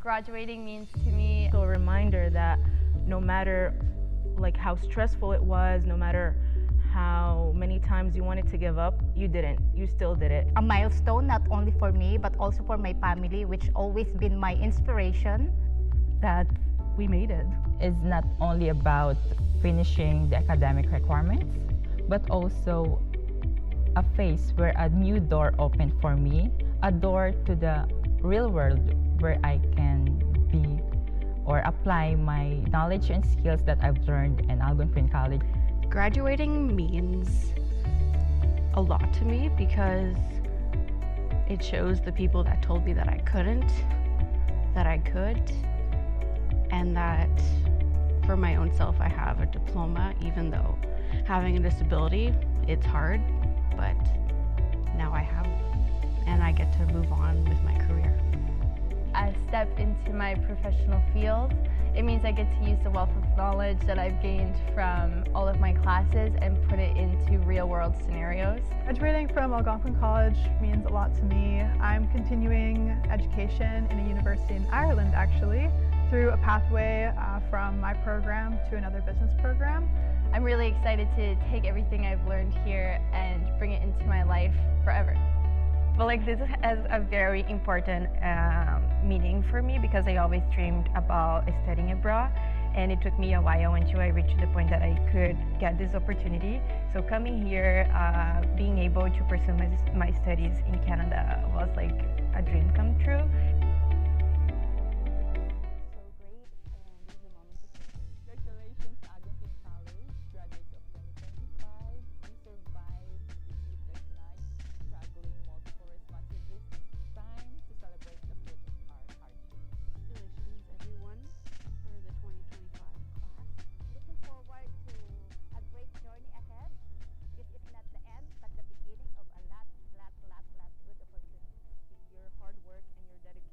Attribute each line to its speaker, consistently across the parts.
Speaker 1: Graduating means to me
Speaker 2: So a reminder that no matter like how stressful it was, no matter how many times you wanted to give up, you didn't. You still did it.
Speaker 3: A milestone not only for me but also for my family, which always been my inspiration.
Speaker 4: That we made it.
Speaker 5: Is not only about finishing the academic requirements, but also a phase where a new door opened for me, a door to the real world where I can be or apply my knowledge and skills that I've learned in Algonquin College.
Speaker 6: Graduating means a lot to me because it shows the people that told me that I couldn't, that I could, and that for my own self I have a diploma, even though having a disability, it's hard, but now I have, and I get to move on with my career.
Speaker 1: a step into my professional field. It means I get to use the wealth of knowledge that I've gained from all of my classes and put it into real-world scenarios.
Speaker 7: Graduating from Algonquin College means a lot to me. I'm continuing education in a university in Ireland, actually, through a pathway from my program to another business program.
Speaker 1: I'm really excited to take everything I've learned here and bring it into my life forever.
Speaker 8: Well, this has a very important meaning for me because I always dreamed about studying abroad, and it took me a while until I reached the point that I could get this opportunity. So coming here, being able to pursue my studies in Canada was like a dream come true.
Speaker 5: Congratulations, Algonquin College, graduates of 2025. You survived, received the flag, struggling multiple responsibilities, and it's time to celebrate the fruit of our hardship.
Speaker 6: Congratulations, everyone, for the 2025 class.
Speaker 3: Looking forward to a great journey ahead. This is not the end, but the beginning of a lot good opportunities.
Speaker 2: Your hard work and your dedication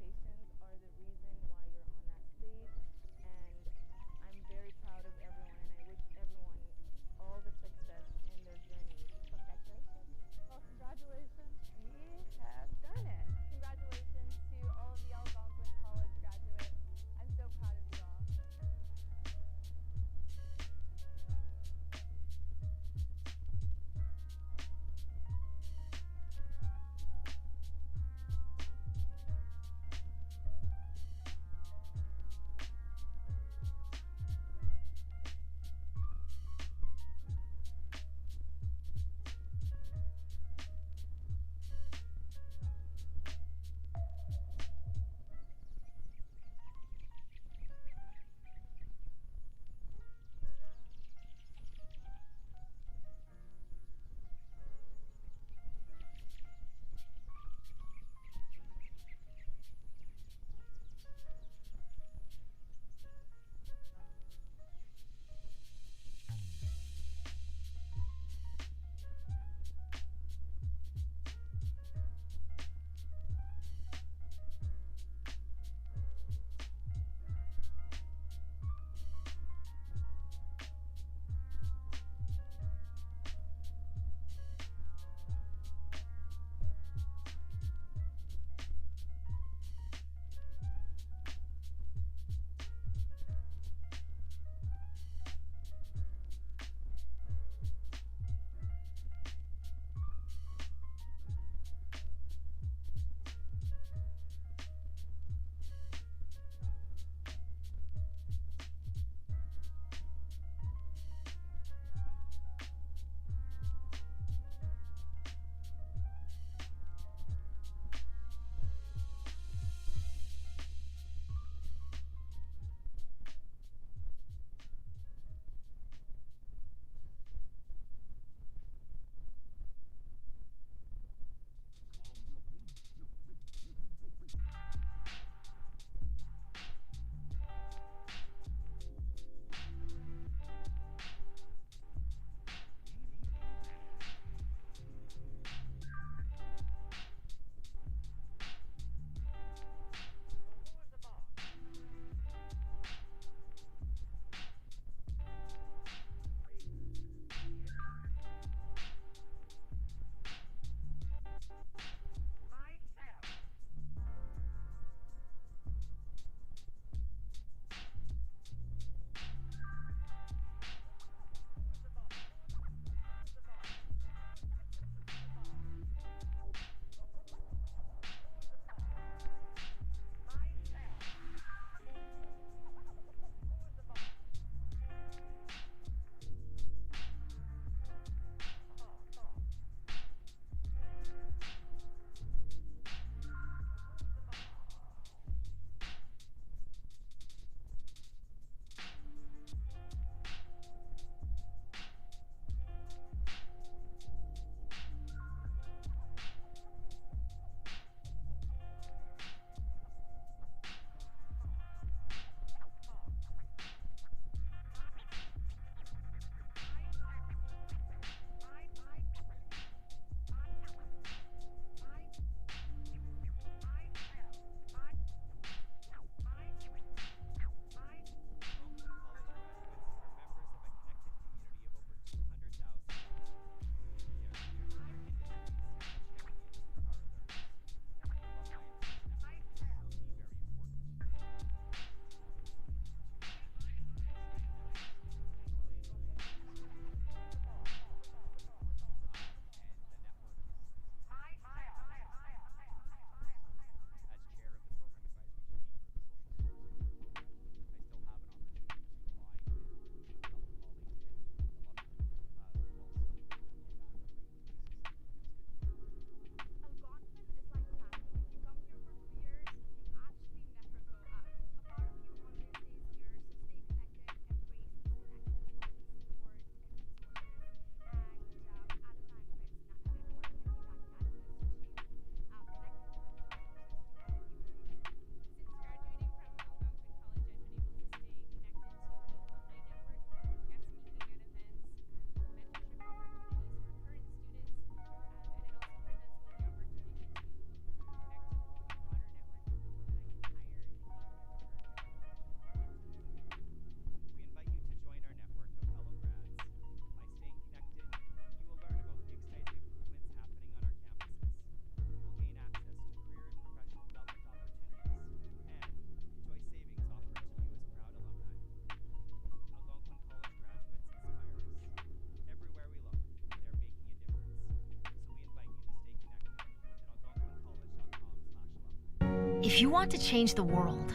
Speaker 9: If you want to change the world,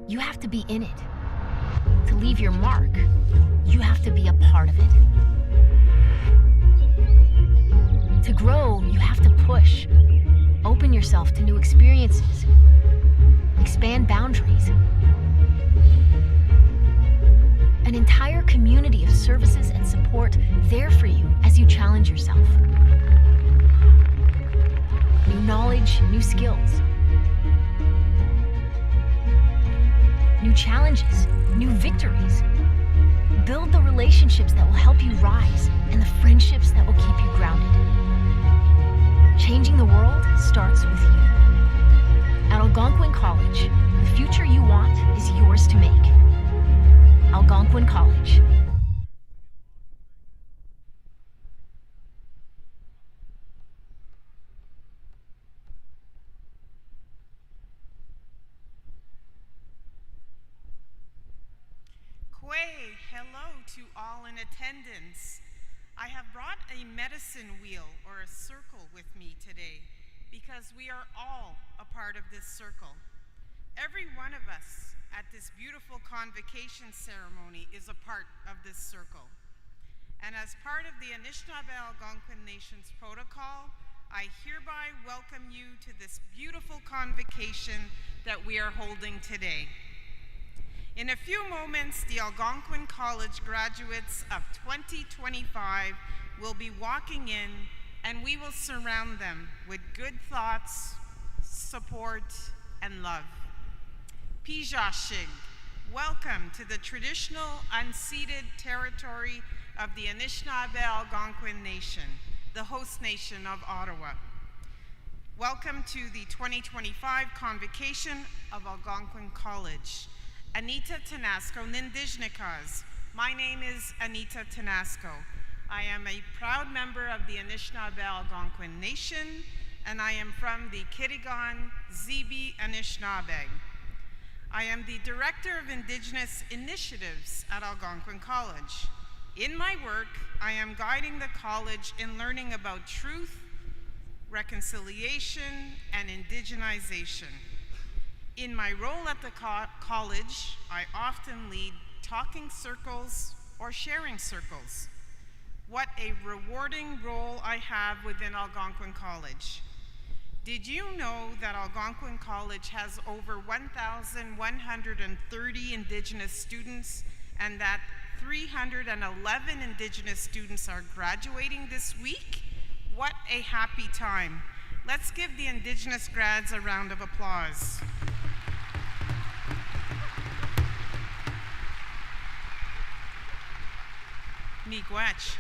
Speaker 9: you have to be in it. To leave your mark, you have to be a part of it. To grow, you have to push. Open yourself to new experiences. Expand boundaries. An entire community of services and support there for you as you challenge yourself. New knowledge, new skills. New challenges, new victories. Build the relationships that will help you rise and the friendships that will keep you grounded. Changing the world starts with you. At Algonquin College, the future you want is yours to make. Algonquin College.
Speaker 10: Hello to all in attendance. I have brought a medicine wheel or a circle with me today because we are all a part of this circle. Every one of us at this beautiful convocation ceremony is a part of this circle. And as part of the Anishinaabe Algonquin Nation's protocol, I hereby welcome you to this beautiful convocation that we are holding today. In a few moments, the Algonquin College graduates of 2025 will be walking in, and we will surround them with good thoughts, support, and love. Pijashig, welcome to the traditional unceded territory of the Anishinaabe Algonquin Nation, the host nation of Ottawa. Welcome to the 2025 Convocation of Algonquin College. Anita Tenasco, Nindijnikas. My name is Anita Tenasco. I am a proud member of the Anishinaabe Algonquin Nation, and I am from the Kitigan Zibi Anishinaabe. I am the Director of Indigenous Initiatives at Algonquin College. In my work, I am guiding the college in learning about truth, reconciliation, and indigenization. In my role at the college, I often lead talking circles or sharing circles. What a rewarding role I have within Algonquin College. Did you know that Algonquin College has over 1,130 Indigenous students and that 311 Indigenous students are graduating this week? What a happy time. Let's give the Indigenous grads a round of applause. Miigwech.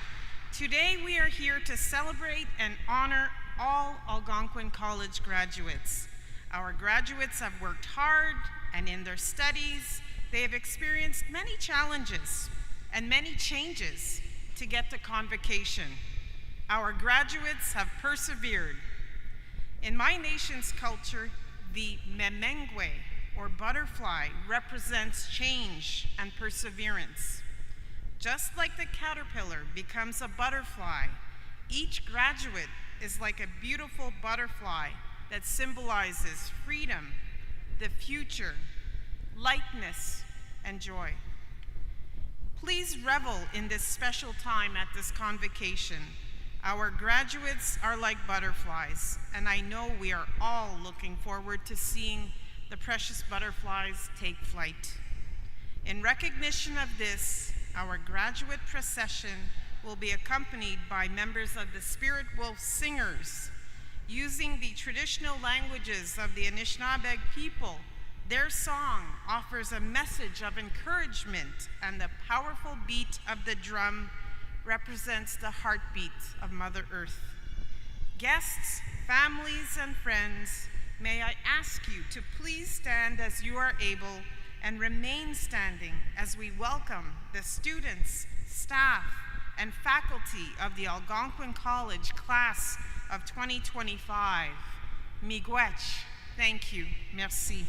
Speaker 10: Today we are here to celebrate and honor all Algonquin College graduates. Our graduates have worked hard, and in their studies, they have experienced many challenges and many changes to get to Convocation. Our graduates have persevered. In my nation's culture, the memengwe, or butterfly, represents change and perseverance. Just like the caterpillar becomes a butterfly, each graduate is like a beautiful butterfly that symbolizes freedom, the future, lightness, and joy. Please revel in this special time at this convocation. Our graduates are like butterflies, and I know we are all looking forward to seeing the precious butterflies take flight. In recognition of this, our graduate procession will be accompanied by members of the Spirit Wolf Singers. Using the traditional languages of the Anishinaabe people, their song offers a message of encouragement, and the powerful beat of the drum represents the heartbeat of Mother Earth. Guests, families, and friends, may I ask you to please stand as you are able and remain standing as we welcome the students, staff, and faculty of the Algonquin College class of 2025. Miigwech, thank you, merci.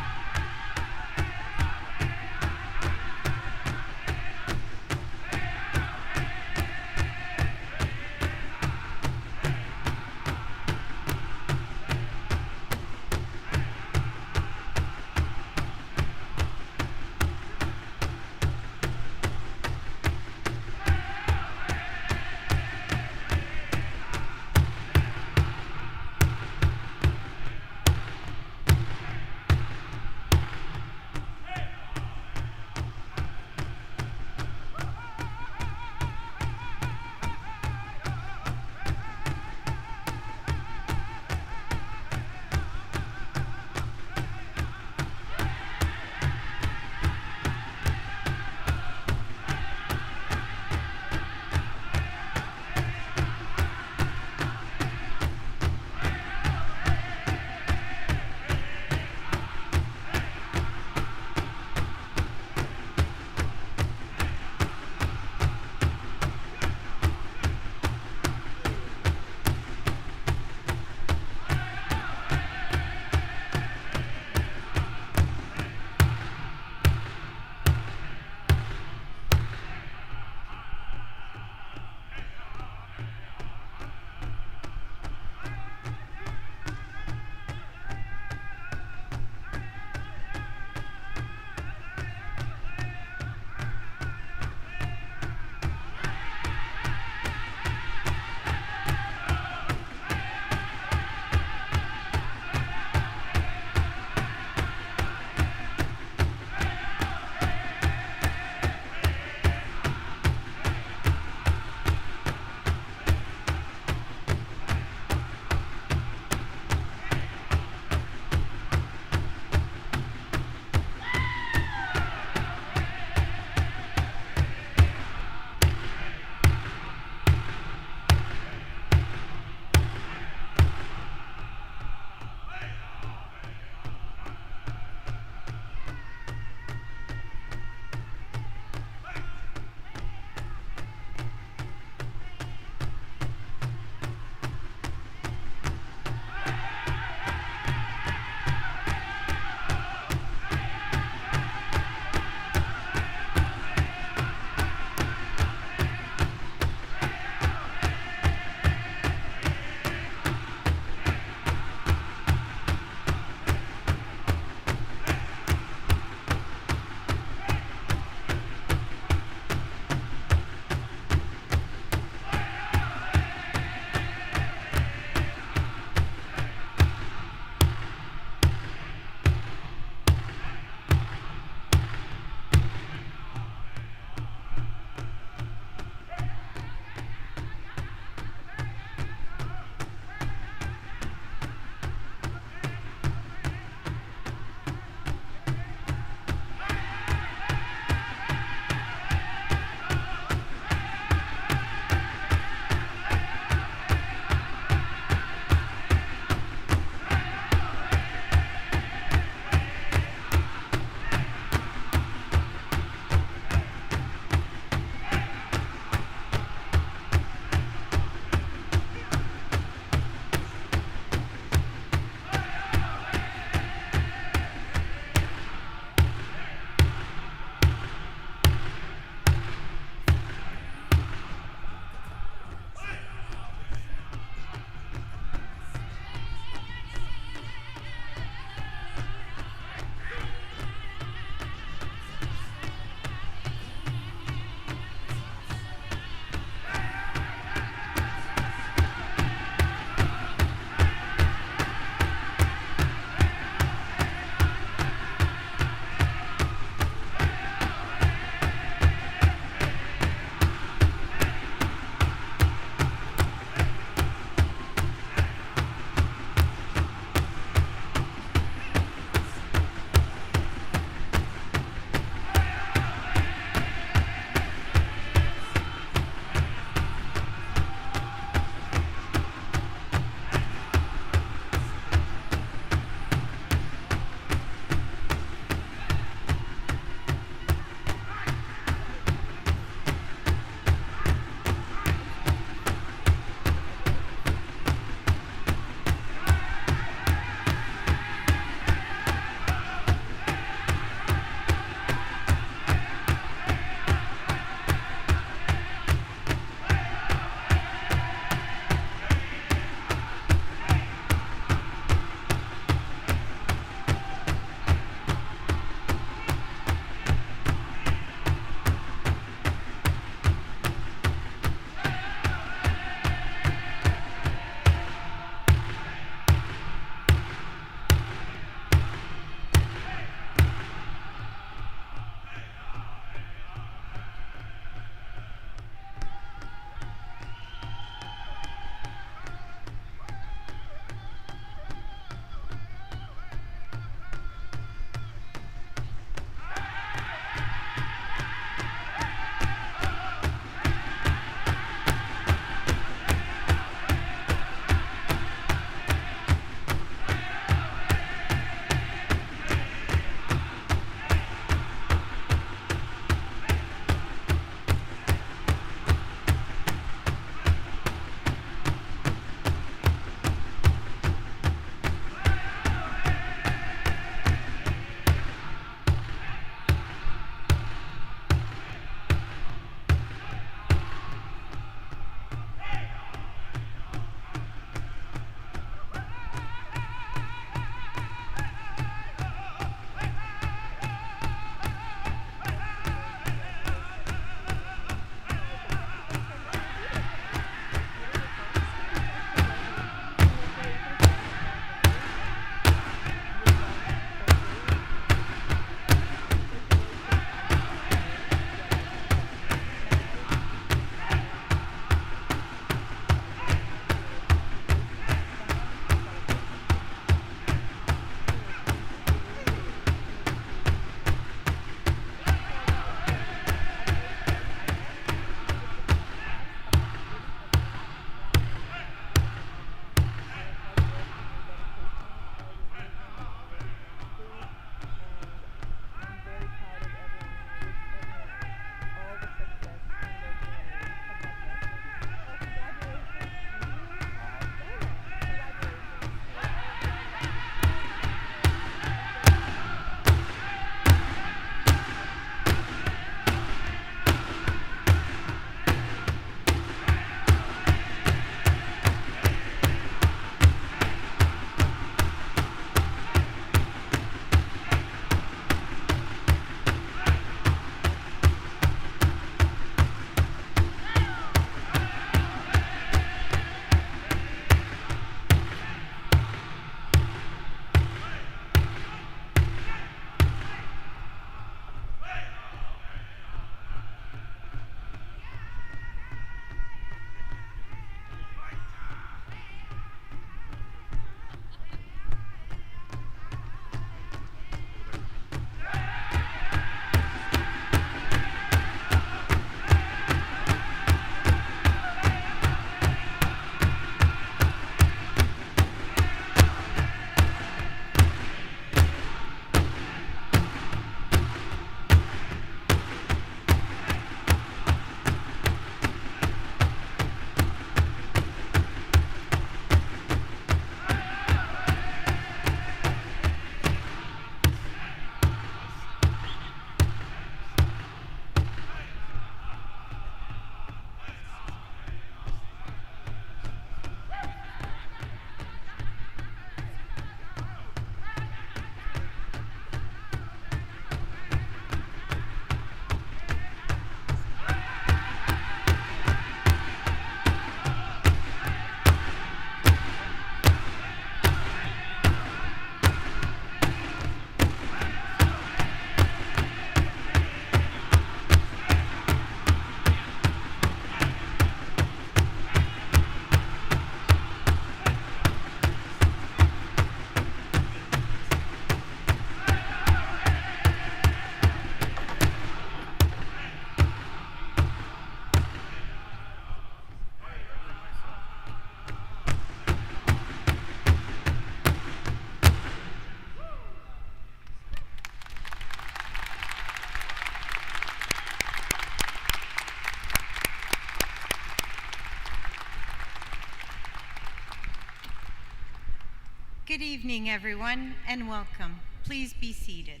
Speaker 11: Good evening, everyone, and welcome. Please be seated.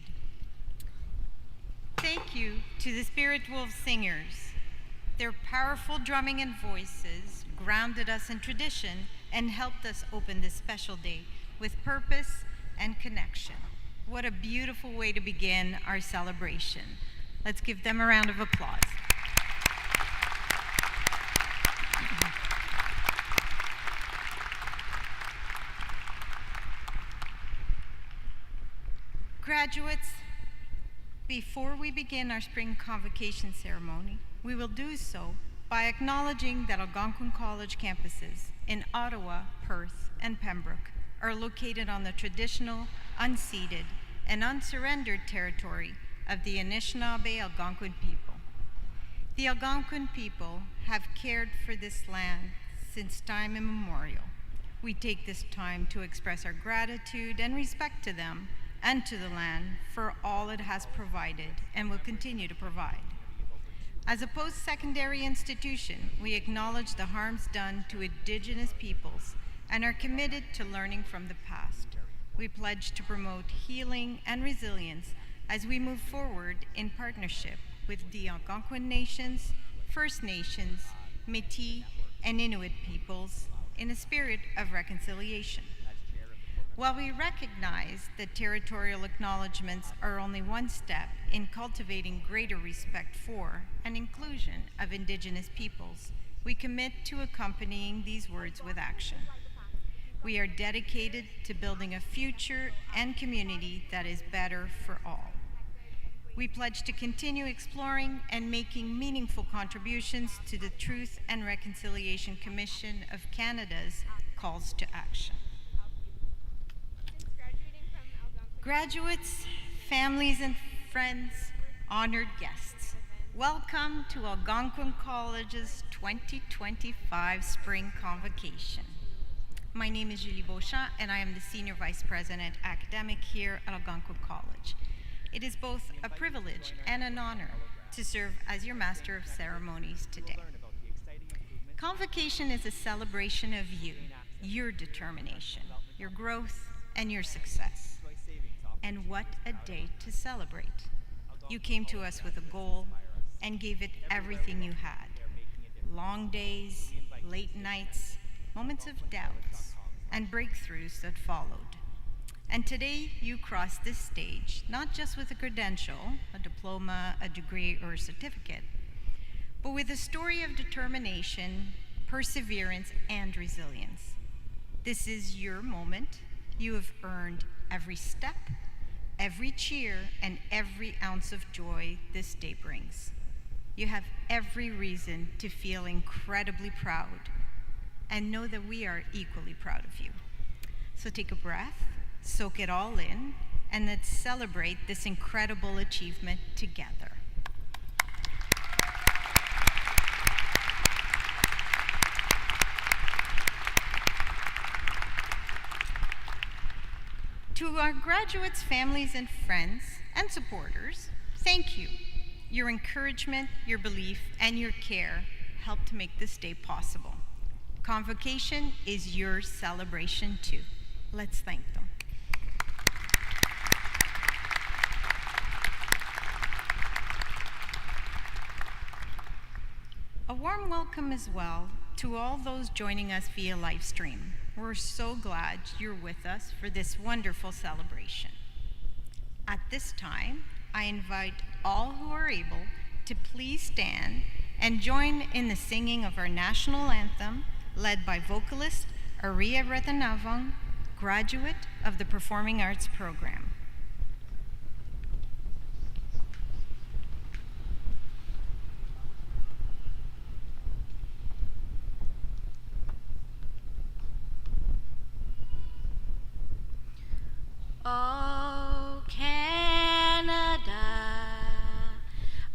Speaker 11: Thank you to the Spirit Wolf Singers. Their powerful drumming and voices grounded us in tradition and helped us open this special day with purpose and connection. What a beautiful way to begin our celebration. Let's give them a round of applause. Graduates, before we begin our spring convocation ceremony, we will do so by acknowledging that Algonquin College campuses in Ottawa, Perth, and Pembroke are located on the traditional, unceded, and unsurrendered territory of the Anishinaabe Algonquin people. The Algonquin people have cared for this land since time immemorial. We take this time to express our gratitude and respect to them and to the land for all it has provided and will continue to provide. As a post-secondary institution, we acknowledge the harms done to Indigenous peoples and are committed to learning from the past. We pledge to promote healing and resilience as we move forward in partnership with the Algonquin nations, First Nations, Métis, and Inuit peoples in a spirit of reconciliation. While we recognize that territorial acknowledgements are only one step in cultivating greater respect for and inclusion of Indigenous peoples, we commit to accompanying these words with action. We are dedicated to building a future and community that is better for all. We pledge to continue exploring and making meaningful contributions to the Truth and Reconciliation Commission of Canada's calls to action. Graduates, families, and friends, honored guests, welcome to Algonquin College's 2025 Spring Convocation. My name is Julie Beauchamp, and I am the Senior Vice President Academic here at Algonquin College. It is both a privilege and an honor to serve as your Master of Ceremonies today. Convocation is a celebration of you, your determination, your growth, and your success. And what a day to celebrate. You came to us with a goal and gave it everything you had. Long days, late nights, moments of doubts, and breakthroughs that followed. And today you crossed this stage, not just with a credential, a diploma, a degree, or a certificate, but with a story of determination, perseverance, and resilience. This is your moment. You have earned every step, every cheer, and every ounce of joy this day brings. You have every reason to feel incredibly proud and know that we are equally proud of you. So take a breath, soak it all in, and let's celebrate this incredible achievement together. To our graduates, families, and friends, and supporters, thank you. Your encouragement, your belief, and your care helped to make this day possible. Convocation is your celebration too. Let's thank them. A warm welcome as well to all those joining us via live stream. We're so glad you're with us for this wonderful celebration. At this time, I invite all who are able to please stand and join in the singing of our national anthem, led by vocalist Aria Ratanavong, graduate of the Performing Arts program.
Speaker 12: Oh, Canada,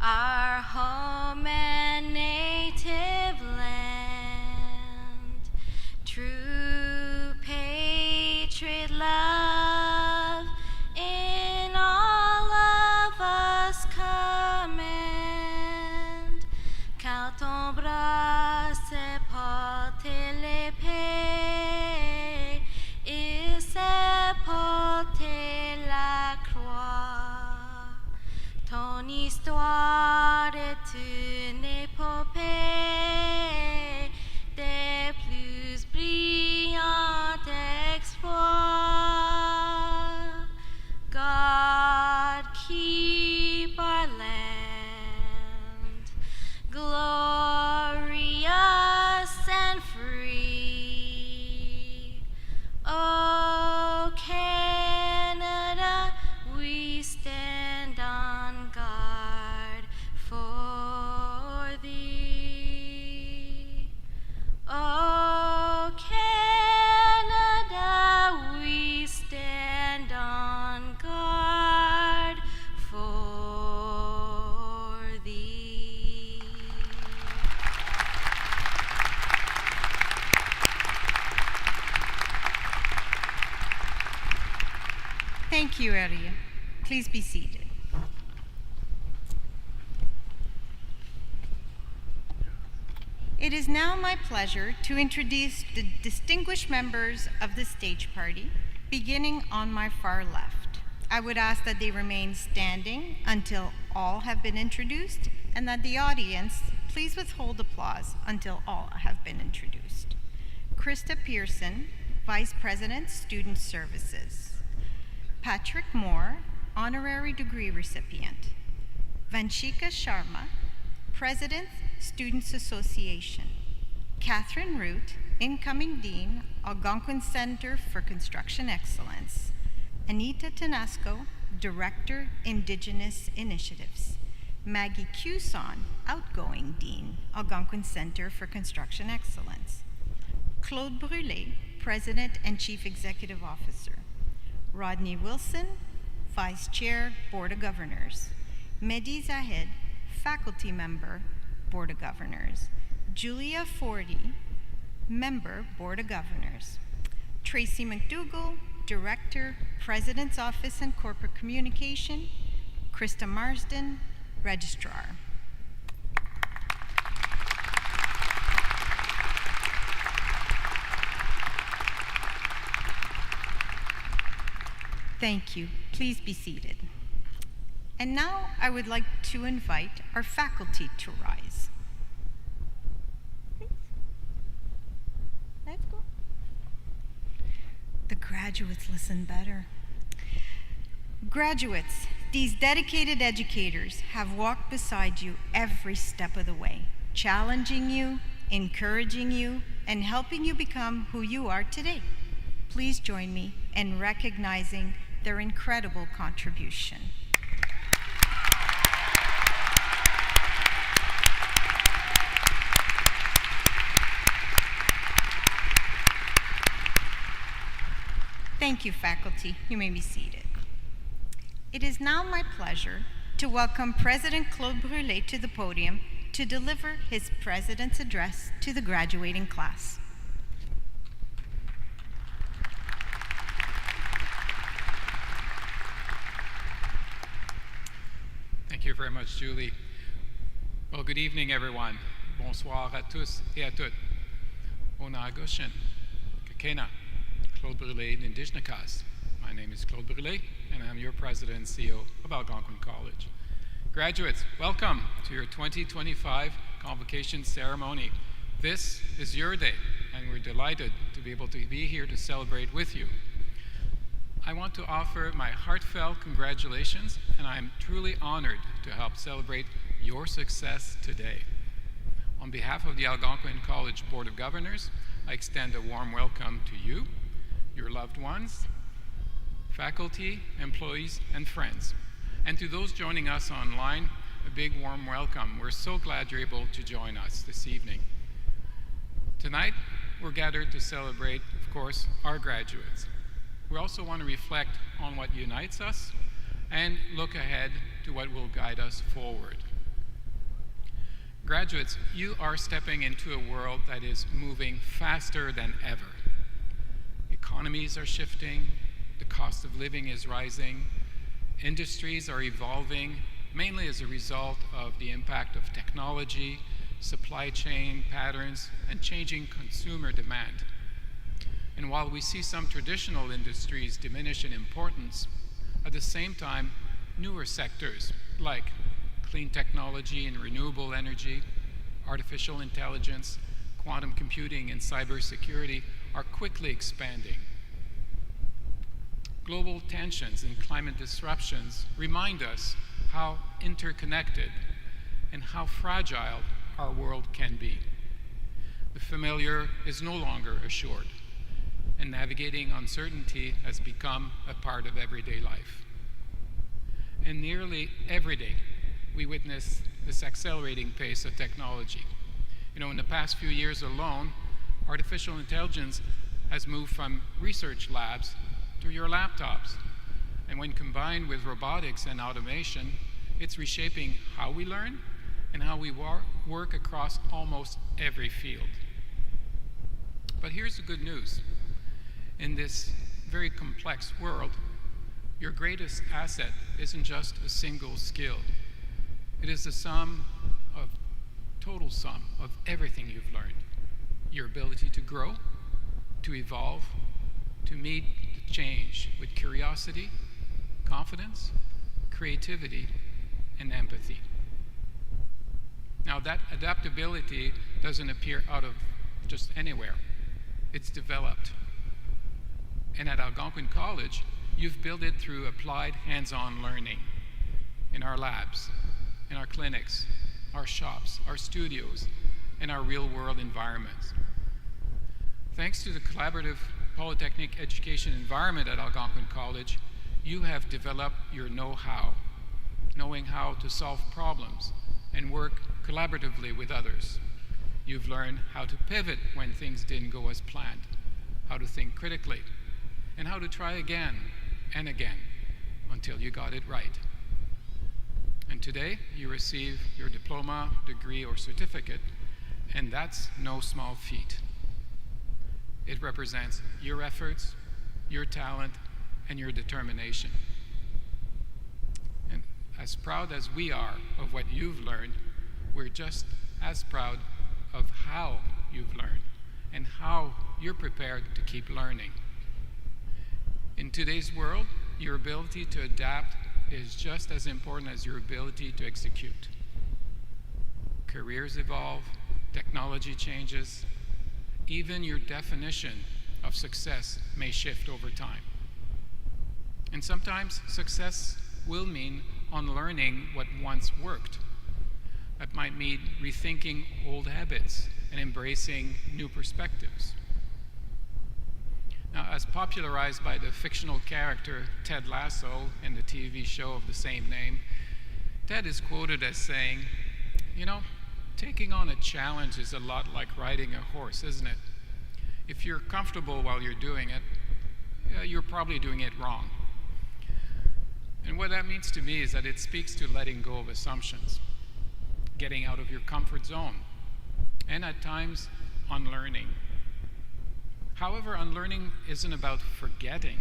Speaker 12: our home and native land, true patriot love
Speaker 11: you, Aria. Please be seated. It is now my pleasure to introduce the distinguished members of the stage party, beginning on my far left. I would ask that they remain standing until all have been introduced, and that the audience please withhold applause until all have been introduced. Krista Pearson, Vice President, Student Services. Patrick Moore, Honorary Degree Recipient. Vanshika Sharma, President, Students Association. Catherine Root, Incoming Dean, Algonquin Center for Construction Excellence. Anita Tenasco, Director, Indigenous Initiatives. Maggie Cuson, Outgoing Dean, Algonquin Center for Construction Excellence. Claude Brûlé, President and Chief Executive Officer. Rodney Wilson, Vice Chair, Board of Governors. Mehdi Zahed, Faculty Member, Board of Governors. Julia Forty, Member, Board of Governors. Tracy McDougall, Director, President's Office and Corporate Communication. Krista Marsden, Registrar. Thank you. Please be seated. And now I would like to invite our faculty to rise. Please. Let's go. The graduates listen better. Graduates, these dedicated educators have walked beside you every step of the way, challenging you, encouraging you, and helping you become who you are today. Please join me in recognizing their incredible contribution. Thank you, faculty. You may be seated. It is now my pleasure to welcome President Claude Brûlé to the podium to deliver his President's address to the graduating class.
Speaker 13: Thank you very much, Julie. Well, good evening, everyone. Bonsoir à tous et à toutes. Onagoshin, Kakena, Claude Brûlé, Indigenous. My name is Claude Brûlé, and I'm your President and CEO of Algonquin College. Graduates, welcome to your 2025 Convocation ceremony. This is your day, and we're delighted to be able to be here to celebrate with you. I want to offer my heartfelt congratulations, and I'm truly honored to help celebrate your success today. On behalf of the Algonquin College Board of Governors, I extend a warm welcome to you, your loved ones, faculty, employees, and friends. And to those joining us online, a big warm welcome. We're so glad you're able to join us this evening. Tonight, we're gathered to celebrate, of course, our graduates. We also want to reflect on what unites us and look ahead to what will guide us forward. Graduates, you are stepping into a world that is moving faster than ever. Economies are shifting, the cost of living is rising, industries are evolving, mainly as a result of the impact of technology, supply chain patterns, and changing consumer demand. And while we see some traditional industries diminish in importance, at the same time, newer sectors like clean technology and renewable energy, artificial intelligence, quantum computing, and cybersecurity are quickly expanding. Global tensions and climate disruptions remind us how interconnected and how fragile our world can be. The familiar is no longer assured, and navigating uncertainty has become a part of everyday life. And nearly every day, we witness this accelerating pace of technology. In the past few years alone, artificial intelligence has moved from research labs to your laptops. And when combined with robotics and automation, it's reshaping how we learn and how we work across almost every field. But here's the good news. In this very complex world, Your greatest asset isn't just a single skill. It is the total sum of everything you've learned. Your ability to grow, to evolve, to meet the change with curiosity, confidence, creativity, and empathy. Now, that adaptability doesn't appear out of just anywhere. It's developed. And at Algonquin College, you've built it through applied hands-on learning in our labs, in our clinics, our shops, our studios, and our real-world environments. Thanks to the collaborative polytechnic education environment at Algonquin College, you have developed your know-how, knowing how to solve problems and work collaboratively with others. You've learned how to pivot when things didn't go as planned, how to think critically, and how to try again and again until you got it right. And today, you receive your diploma, degree, or certificate, and that's no small feat. It represents your efforts, your talent, and your determination. And as proud as we are of what you've learned, we're just as proud of how you've learned and how you're prepared to keep learning. In today's world, your ability to adapt is just as important as your ability to execute. Careers evolve, technology changes, even your definition of success may shift over time. And sometimes success will mean unlearning what once worked. That might mean rethinking old habits and embracing new perspectives. Now, as popularized by the fictional character Ted Lasso in the TV show of the same name, Ted is quoted as saying, "You know, taking on a challenge is a lot like riding a horse, isn't it? If you're comfortable while you're doing it, you're probably doing it wrong." And what that means to me is that it speaks to letting go of assumptions, getting out of your comfort zone, and at times, unlearning. However, unlearning isn't about forgetting.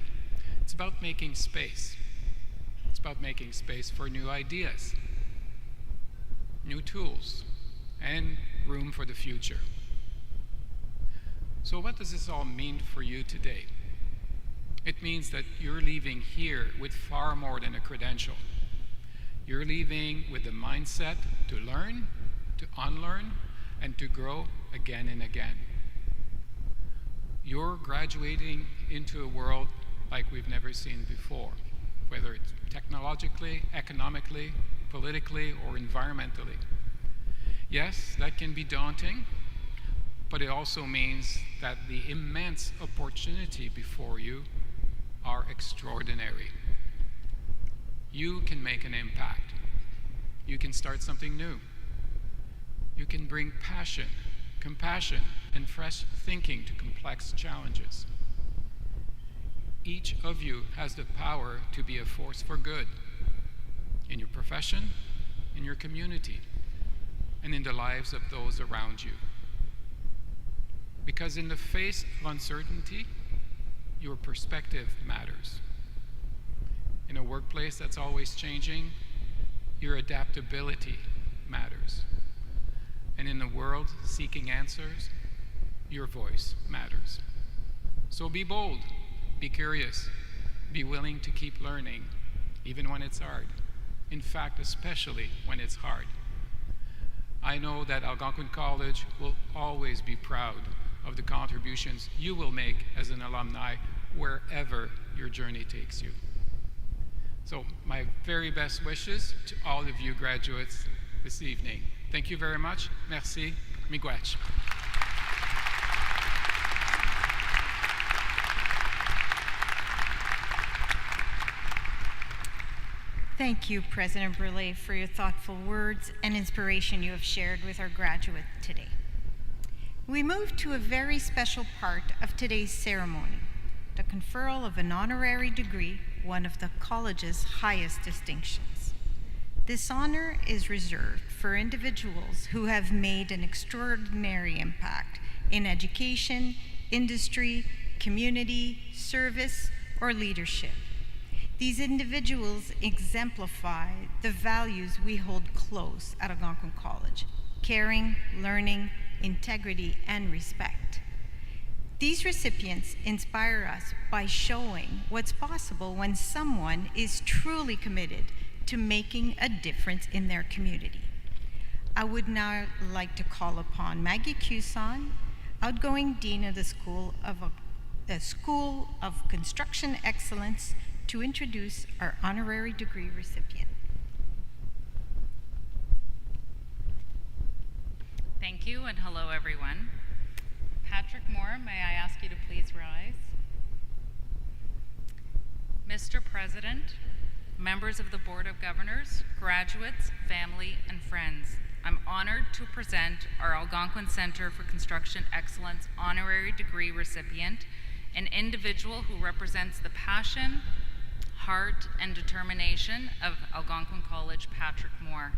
Speaker 13: It's about making space. It's about making space for new ideas, new tools, and room for the future. So what does this all mean for you today? It means that you're leaving here with far more than a credential. You're leaving with the mindset to learn, to unlearn, and to grow again and again. You're graduating into a world like we've never seen before, whether it's technologically, economically, politically, or environmentally. Yes, that can be daunting, but it also means that the immense opportunity before you are extraordinary. You can make an impact. You can start something new. You can bring passion, compassion, and fresh thinking to complex challenges. Each of you has the power to be a force for good in your profession, in your community, and in the lives of those around you. Because in the face of uncertainty, your perspective matters. In a workplace that's always changing, your adaptability matters. And in a world seeking answers, your voice matters. So be bold, be curious, be willing to keep learning, even when it's hard. In fact, especially when it's hard. I know that Algonquin College will always be proud of the contributions you will make as an alumni wherever your journey takes you. So my very best wishes to all of you graduates this evening. Thank you very much. Merci. Miigwech.
Speaker 11: Thank you, President Brulé, for your thoughtful words and inspiration you have shared with our graduate today. We move to a very special part of today's ceremony, the conferral of an honorary degree, one of the college's highest distinctions. This honor is reserved for individuals who have made an extraordinary impact in education, industry, community, service, or leadership. These individuals exemplify the values we hold close at Algonquin College: caring, learning, integrity, and respect. These recipients inspire us by showing what's possible when someone is truly committed to making a difference in their community. I would now like to call upon Maggie Cuson, outgoing Dean of the School of Construction Excellence, to introduce our honorary degree recipient.
Speaker 14: Thank you, and hello everyone. Patrick Moore, may I ask you to please rise? Mr. President, members of the Board of Governors, graduates, family, and friends, I'm honored to present our Algonquin Center for Construction Excellence honorary degree recipient, an individual who represents the passion, heart, and determination of Algonquin College, Patrick Moore.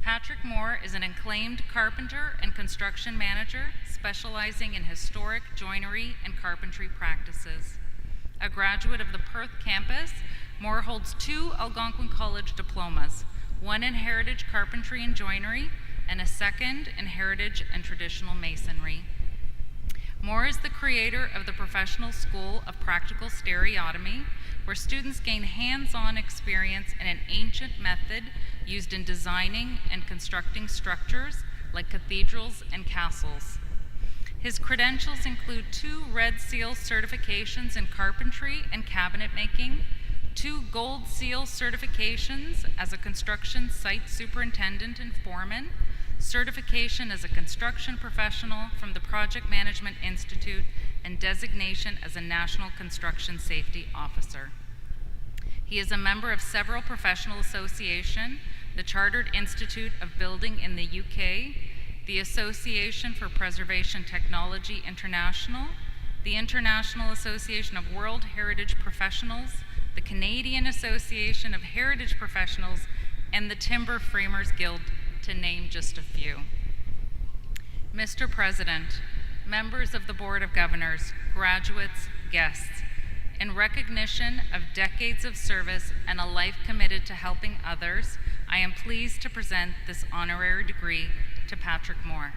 Speaker 14: Patrick Moore is an acclaimed carpenter and construction manager specializing in historic joinery and carpentry practices. A graduate of the Perth campus, Moore holds 2 Algonquin College diplomas, one in Heritage Carpentry and Joinery and a second in Heritage and Traditional Masonry. Moore is the creator of the Professional School of Practical Stereotomy, where students gain hands-on experience in an ancient method used in designing and constructing structures like cathedrals and castles. His credentials include 2 Red Seal certifications in carpentry and cabinet making, 2 Gold Seal certifications as a construction site superintendent and foreman, certification as a construction professional from the Project Management Institute, and designation as a National Construction Safety Officer. He is a member of several professional associations: the Chartered Institute of Building in the UK, the Association for Preservation Technology International, the International Association of World Heritage Professionals, the Canadian Association of Heritage Professionals, and the Timber Framers Guild, to name just a few. Mr. President, members of the Board of Governors, graduates, guests, in recognition of decades of service and a life committed to helping others, I am pleased to present this honorary degree to Patrick Moore.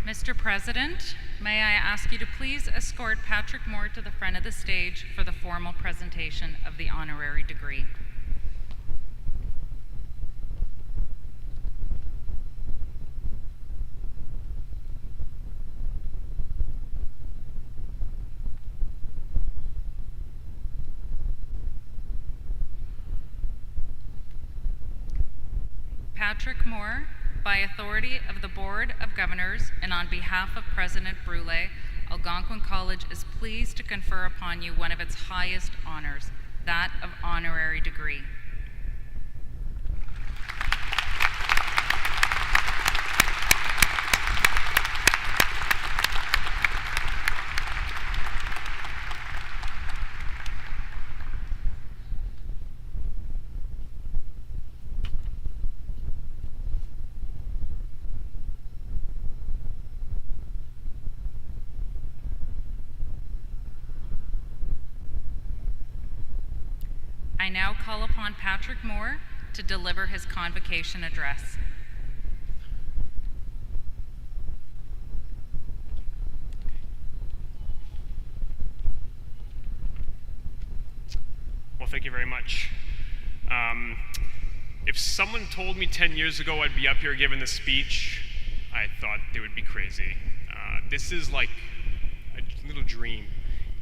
Speaker 14: Mr. President, may I ask you to please escort Patrick Moore to the front of the stage for the formal presentation of the honorary degree. Patrick Moore, by authority of the Board of Governors and on behalf of President Brule, Algonquin College is pleased to confer upon you one of its highest honors, that of honorary degree. I now call upon Patrick Moore to deliver his convocation address.
Speaker 15: Well, thank you very much. If someone told me 10 years ago I'd be up here giving this speech, I thought they would be crazy. This is like a little dream.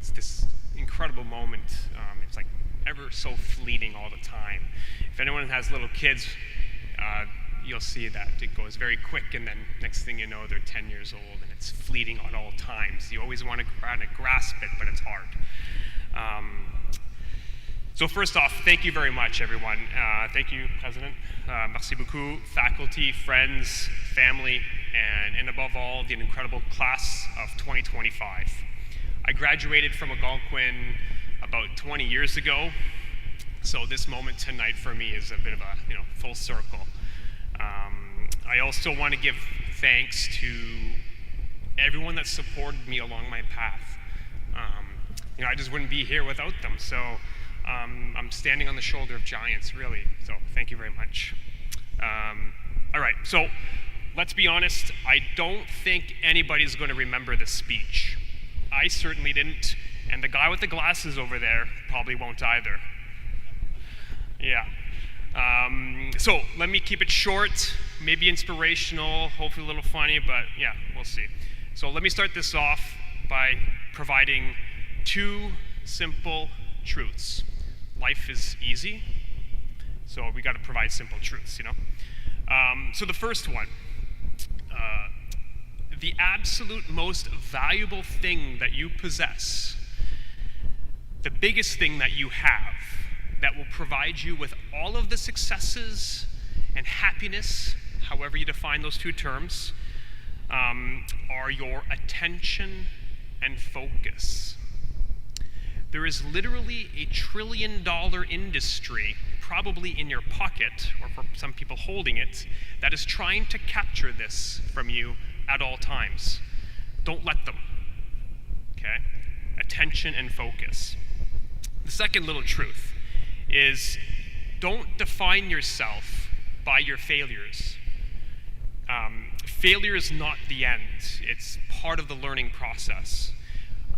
Speaker 15: It's this incredible moment. It's like ever so fleeting all the time. If anyone has little kids, you'll see that it goes very quick, and then next thing you know, they're 10 years old, and it's fleeting at all times. You always want to try to grasp it, but it's hard. So first off, thank you very much, everyone. Thank you, President. Merci beaucoup, faculty, friends, family, and above all, the incredible class of 2025. I graduated from Algonquin about 20 years ago. So this moment tonight for me is a bit of a full circle. I also want to give thanks to everyone that supported me along my path. I just wouldn't be here without them. So I'm standing on the shoulder of giants, really. So thank you very much. All right, so let's be honest. I don't think anybody's going to remember this speech. I certainly didn't, and the guy with the glasses over there probably won't either. Yeah. So let me keep it short, maybe inspirational, hopefully a little funny, but yeah, we'll see. So let me start this off by providing 2 simple truths. Life is easy, so we got to provide simple truths, So the first one, the absolute most valuable thing that you possess, the biggest thing that you have, that will provide you with all of the successes and happiness, however you define those 2 terms, are your attention and focus. There is literally a $1 trillion industry, probably in your pocket, or for some people holding it, that is trying to capture this from you at all times. Don't let them, okay? Attention and focus. The second little truth is don't define yourself by your failures. Failure is not the end. It's part of the learning process.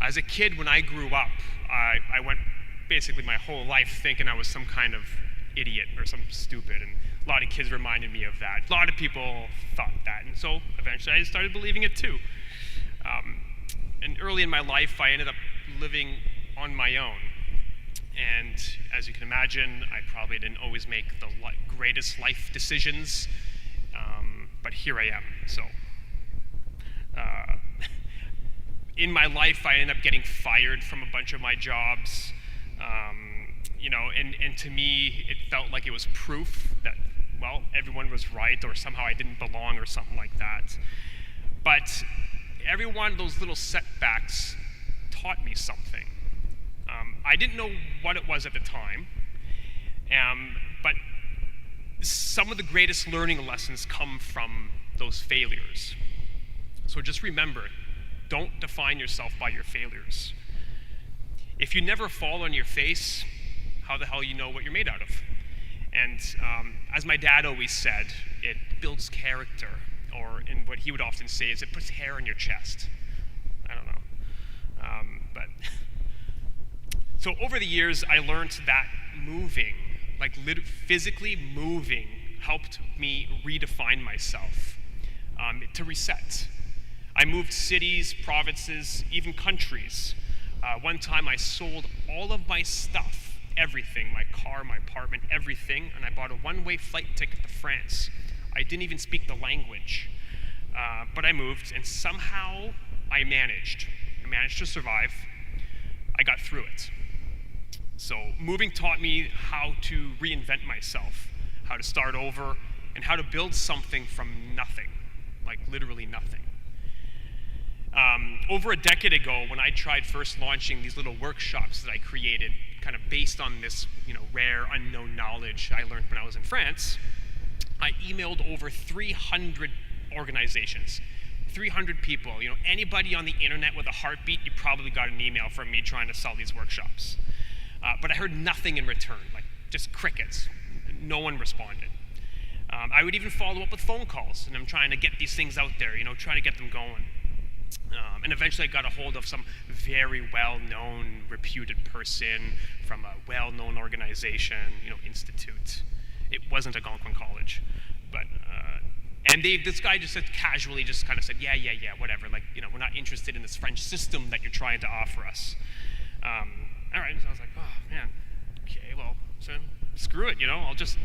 Speaker 15: As a kid, when I grew up, I went basically my whole life thinking I was some kind of idiot or something stupid, and a lot of kids reminded me of that. A lot of people thought that, and so eventually I started believing it too. And early in my life, I ended up living on my own. And as you can imagine, I probably didn't always make the greatest life decisions, but here I am. So in my life, I ended up getting fired from a bunch of my jobs, and to me, it felt like it was proof that, well, everyone was right, or somehow I didn't belong, or something like that. But every one of those little setbacks taught me something. I didn't know what it was at the time, but some of the greatest learning lessons come from those failures. So just remember, don't define yourself by your failures. If you never fall on your face, how the hell you know what you're made out of? And as my dad always said, it builds character, or in what he would often say is it puts hair on your chest. I don't know. But so over the years, I learned that moving, physically moving, helped me redefine myself, to reset. I moved cities, provinces, even countries. One time I sold all of my stuff, everything, my car, my apartment, everything, and I bought a one-way flight ticket to France. I didn't even speak the language, but I moved, and somehow I managed. I managed to survive. I got through it. So moving taught me how to reinvent myself, how to start over, and how to build something from nothing, like literally nothing. Over a decade ago, when I tried first launching these little workshops that I created, kind of based on this, rare unknown knowledge I learned when I was in France, I emailed over 300 organizations, 300 people. Anybody on the internet with a heartbeat, you probably got an email from me trying to sell these workshops. But I heard nothing in return, just crickets. No one responded. I would even follow up with phone calls, and I'm trying to get these things out there, trying to get them going. And eventually I got a hold of some very well-known, reputed person from a well-known organization, institute. It wasn't Algonquin College, but, and this guy just said, casually just kind of said, yeah, whatever, we're not interested in this French system that you're trying to offer us. All right, so I was like, oh man, okay, well, so screw it, I'll just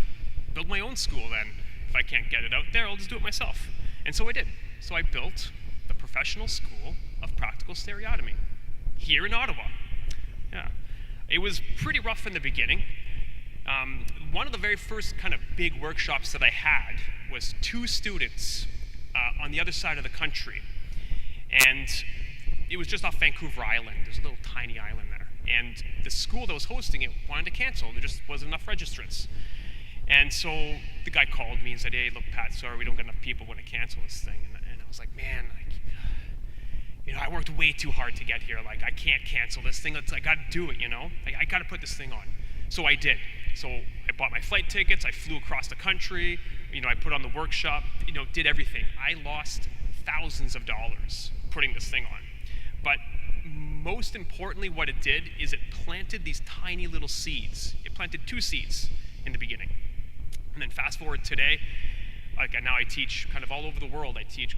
Speaker 15: build my own school then. If I can't get it out there, I'll just do it myself. And so I did. So I built the Professional School of Practical Stereotomy here in Ottawa. Yeah, it was pretty rough in the beginning. One of the very first kind of big workshops that I had was 2 students on the other side of the country. And it was just off Vancouver Island. There's a little tiny island there. And the school that was hosting it wanted to cancel. There just wasn't enough registrants. And so the guy called me and said, hey, look, Pat, sorry, we don't got enough people. We're going to cancel this thing. And I was like, man, I worked way too hard to get here. Like, I can't cancel this thing. I got to do it, I got to put this thing on. So I did. So I bought my flight tickets. I flew across the country. I put on the workshop, did everything. I lost thousands of dollars putting this thing on. But most importantly, what it did is it planted these tiny little seeds. It planted 2 seeds in the beginning. And then fast forward today, now I teach kind of all over the world. I teach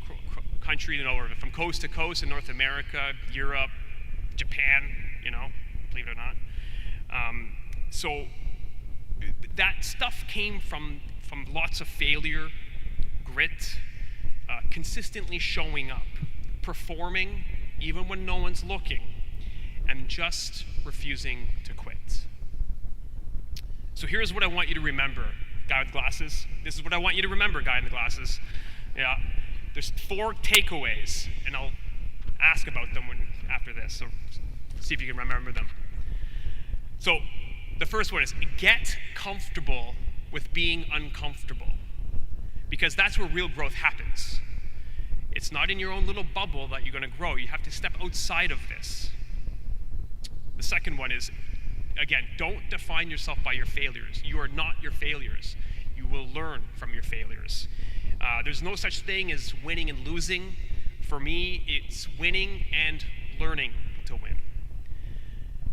Speaker 15: country, from coast to coast in North America, Europe, Japan, believe it or not. So that stuff came from lots of failure, grit, consistently showing up, performing even when no one's looking, and just refusing to quit. So here's what I want you to remember, guy with glasses. This is what I want you to remember, guy in the glasses. Yeah, there's 4 takeaways, and I'll ask about them after this, so see if you can remember them. So the first one is get comfortable with being uncomfortable, because that's where real growth happens. It's not in your own little bubble that you're going to grow. You have to step outside of this. The second one is, again, don't define yourself by your failures. You are not your failures. You will learn from your failures. There's no such thing as winning and losing. For me, it's winning and learning to win.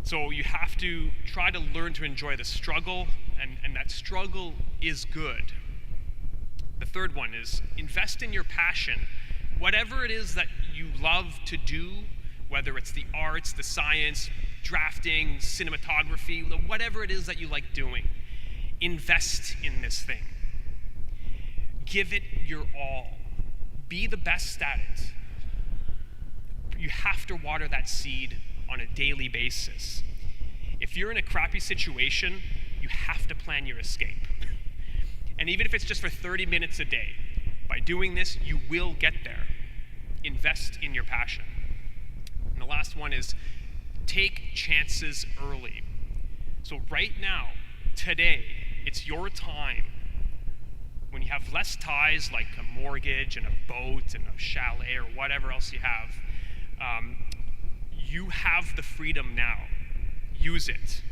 Speaker 15: So you have to try to learn to enjoy the struggle, and that struggle is good. The third one is invest in your passion. Whatever it is that you love to do, whether it's the arts, the science, drafting, cinematography, whatever it is that you like doing, invest in this thing. Give it your all. Be the best at it. You have to water that seed on a daily basis. If you're in a crappy situation, you have to plan your escape. And even if it's just for 30 minutes a day, by doing this, you will get there. Invest in your passion. And the last one is take chances early. So right now, today, it's your time. When you have less ties, like a mortgage and a boat and a chalet or whatever else you have the freedom now. Use it.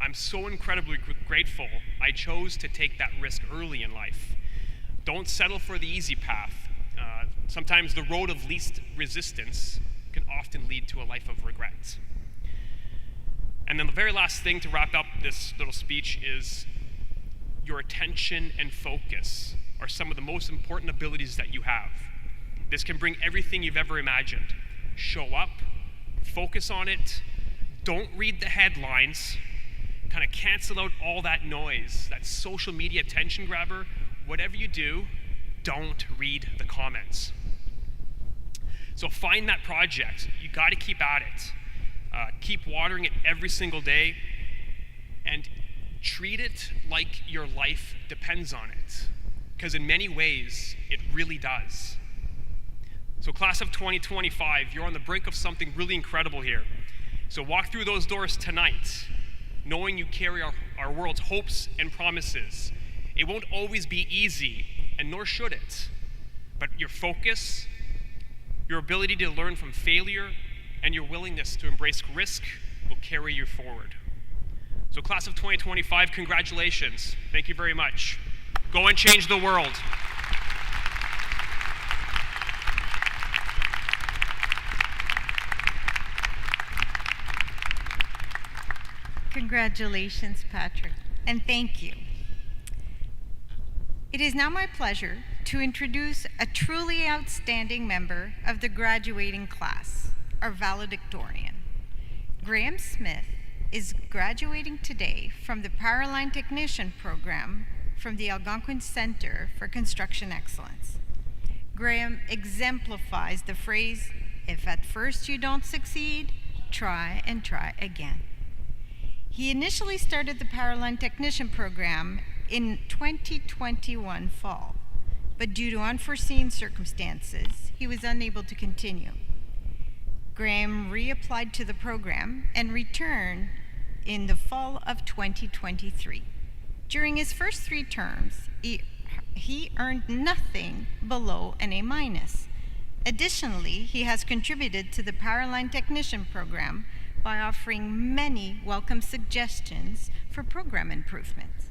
Speaker 15: I'm so incredibly grateful I chose to take that risk early in life. Don't settle for the easy path. Sometimes the road of least resistance can often lead to a life of regret. And then the very last thing to wrap up this little speech is your attention and focus are some of the most important abilities that you have. This can bring everything you've ever imagined. Show up, focus on it, don't read the headlines, kind of cancel out all that noise, that social media attention grabber. Whatever you do, don't read the comments. So find that project. You got to keep at it. Keep watering it every single day, and treat it like your life depends on it, because in many ways, it really does. So class of 2025, you're on the brink of something really incredible here. So walk through those doors tonight, knowing you carry our world's hopes and promises. It won't always be easy, and nor should it. But your focus, your ability to learn from failure, and your willingness to embrace risk will carry you forward. So class of 2025, congratulations. Thank you very much. Go and change the world.
Speaker 11: Congratulations, Patrick, and thank you. It is now my pleasure to introduce a truly outstanding member of the graduating class, our valedictorian. Graham Smith is graduating today from the Powerline Technician program from the Algonquin Center for Construction Excellence. Graham exemplifies the phrase, if at first you don't succeed, try and try again. He initially started the Powerline Technician program in 2021 fall, but due to unforeseen circumstances, he was unable to continue. Graham reapplied to the program and returned in the fall of 2023. During his first 3 terms, he earned nothing below an A-. Additionally, he has contributed to the Powerline Technician program by offering many welcome suggestions for program improvements.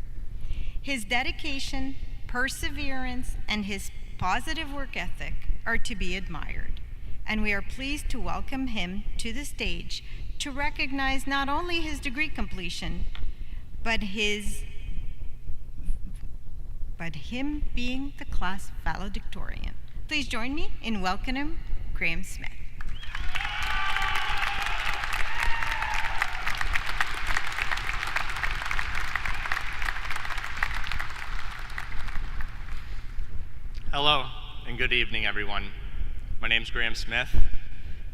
Speaker 11: His dedication, perseverance, and his positive work ethic are to be admired, and we are pleased to welcome him to the stage to recognize not only his degree completion, but him being the class valedictorian. Please join me in welcoming Graham Smith.
Speaker 16: Hello, and good evening, everyone. My name is Graham Smith,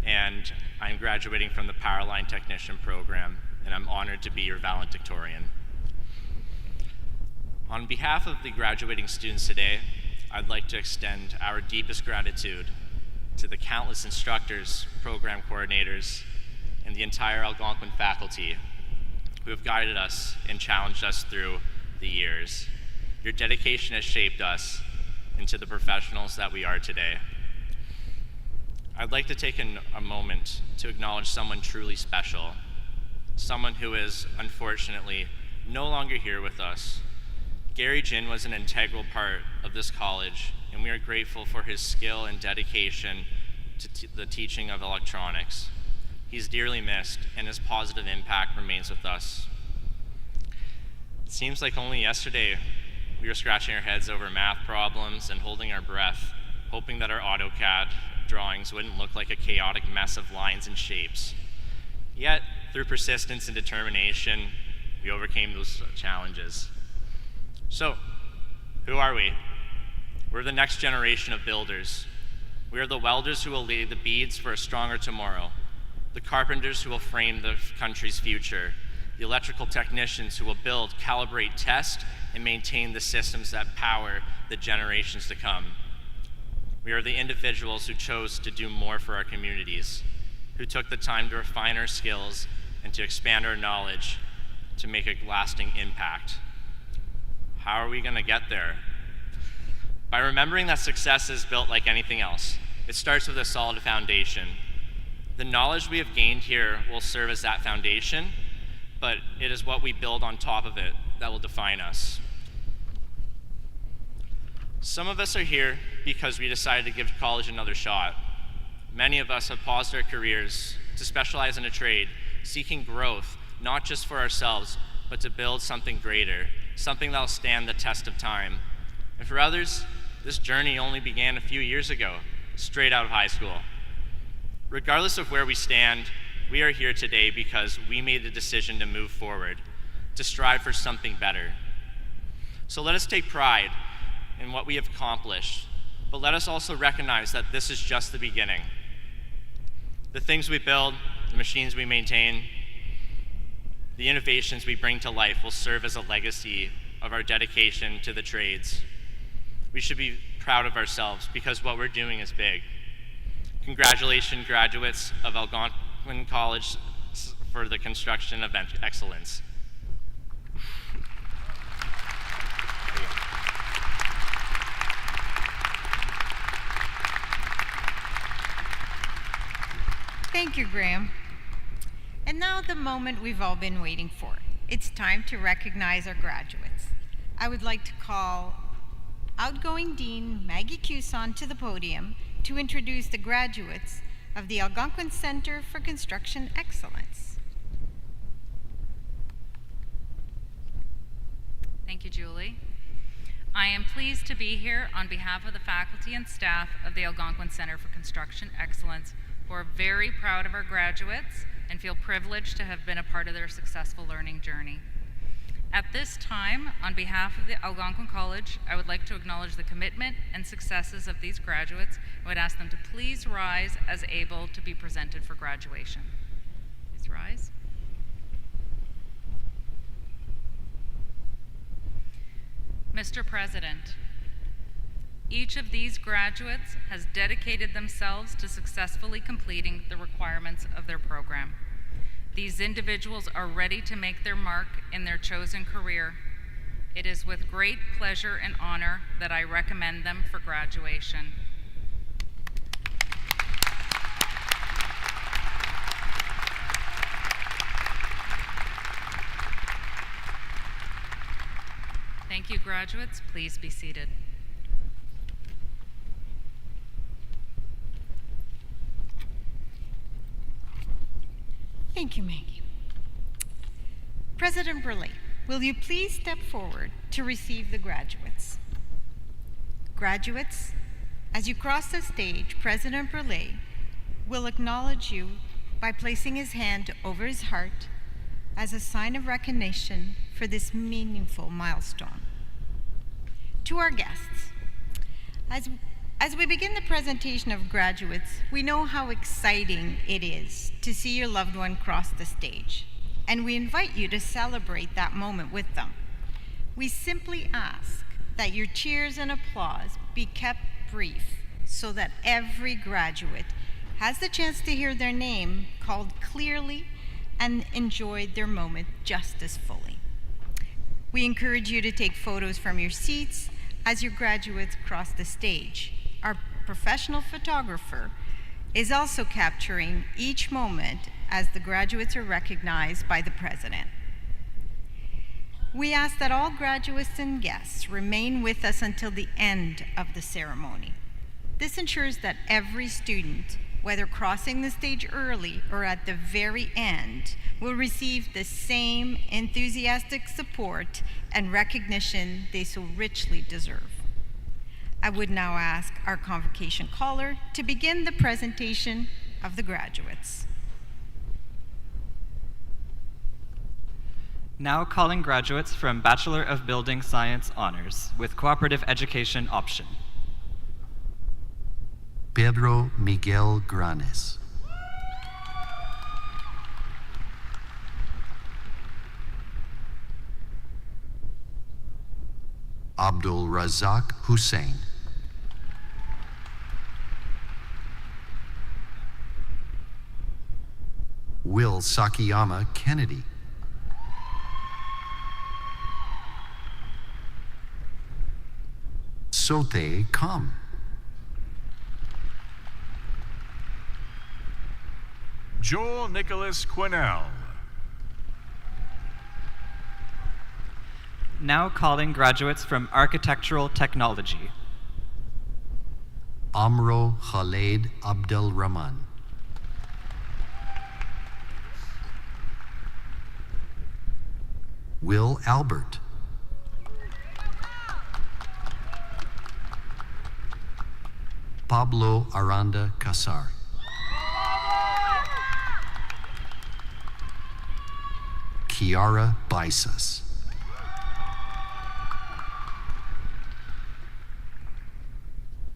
Speaker 16: and I'm graduating from the Powerline Technician program, and I'm honored to be your valedictorian. On behalf of the graduating students today, I'd like to extend our deepest gratitude to the countless instructors, program coordinators, and the entire Algonquin faculty who have guided us and challenged us through the years. Your dedication has shaped us into the professionals that we are today. I'd like to take a moment to acknowledge someone truly special, someone who is unfortunately no longer here with us. Gary Jin was an integral part of this college, and we are grateful for his skill and dedication to the teaching of electronics. He's dearly missed, and his positive impact remains with us. It seems like only yesterday we were scratching our heads over math problems and holding our breath, hoping that our AutoCAD drawings wouldn't look like a chaotic mess of lines and shapes. Yet, through persistence and determination, we overcame those challenges. So, who are we? We're the next generation of builders. We are the welders who will lay the beads for a stronger tomorrow, the carpenters who will frame the country's future, the electrical technicians who will build, calibrate, test, and maintain the systems that power the generations to come. We are the individuals who chose to do more for our communities, who took the time to refine our skills and to expand our knowledge to make a lasting impact. How are we going to get there? By remembering that success is built like anything else. It starts with a solid foundation. The knowledge we have gained here will serve as that foundation, but it is what we build on top of it that will define us. Some of us are here because we decided to give college another shot. Many of us have paused our careers to specialize in a trade, seeking growth, not just for ourselves, but to build something greater, something that will stand the test of time. And for others, this journey only began a few years ago, straight out of high school. Regardless of where we stand, we are here today because we made the decision to move forward, to strive for something better. So let us take pride in what we have accomplished, but let us also recognize that this is just the beginning. The things we build, the machines we maintain, the innovations we bring to life will serve as a legacy of our dedication to the trades. We should be proud of ourselves because what we're doing is big. Congratulations, graduates of Algonquin College, for the construction of excellence.
Speaker 11: Thank you, Graham. And now the moment we've all been waiting for. It's time to recognize our graduates. I would like to call outgoing Dean Maggie Cuson to the podium to introduce the graduates of the Algonquin Center for Construction Excellence.
Speaker 14: Thank you, Julie. I am pleased to be here on behalf of the faculty and staff of the Algonquin Center for Construction Excellence, who are very proud of our graduates and feel privileged to have been a part of their successful learning journey. At this time, on behalf of the Algonquin College, I would like to acknowledge the commitment and successes of these graduates. I would ask them to please rise as able to be presented for graduation. Please rise. Mr. President, Each of these graduates has dedicated themselves to successfully completing the requirements of their program. These individuals are ready to make their mark in their chosen career. It is with great pleasure and honor that I recommend them for graduation. Thank you, graduates. Please be seated.
Speaker 11: Thank you, Maggie. President Burleigh, will you please step forward to receive the graduates? Graduates, as you cross the stage, President Burleigh will acknowledge you by placing his hand over his heart as a sign of recognition for this meaningful milestone. To our guests, as we begin the presentation of graduates, we know how exciting it is to see your loved one cross the stage, and we invite you to celebrate that moment with them. We simply ask that your cheers and applause be kept brief so that every graduate has the chance to hear their name called clearly and enjoy their moment just as fully. We encourage you to take photos from your seats as your graduates cross the stage. Our professional photographer is also capturing each moment as the graduates are recognized by the president. We ask that all graduates and guests remain with us until the end of the ceremony. This ensures that every student, whether crossing the stage early or at the very end, will receive the same enthusiastic support and recognition they so richly deserve. I would now ask our convocation caller to begin the presentation of the graduates.
Speaker 17: Now calling graduates from Bachelor of Building Science Honors with Cooperative Education option.
Speaker 18: Pedro Miguel Granes. Abdul Razak Hussein. Will Sakiyama Kennedy. Sote Kam.
Speaker 19: Joel Nicholas Quinnell.
Speaker 17: Now calling graduates from Architectural Technology.
Speaker 18: Amro Khaled Abdel Rahman. Will Albert. Pablo Aranda Casar. Kiara Baisas.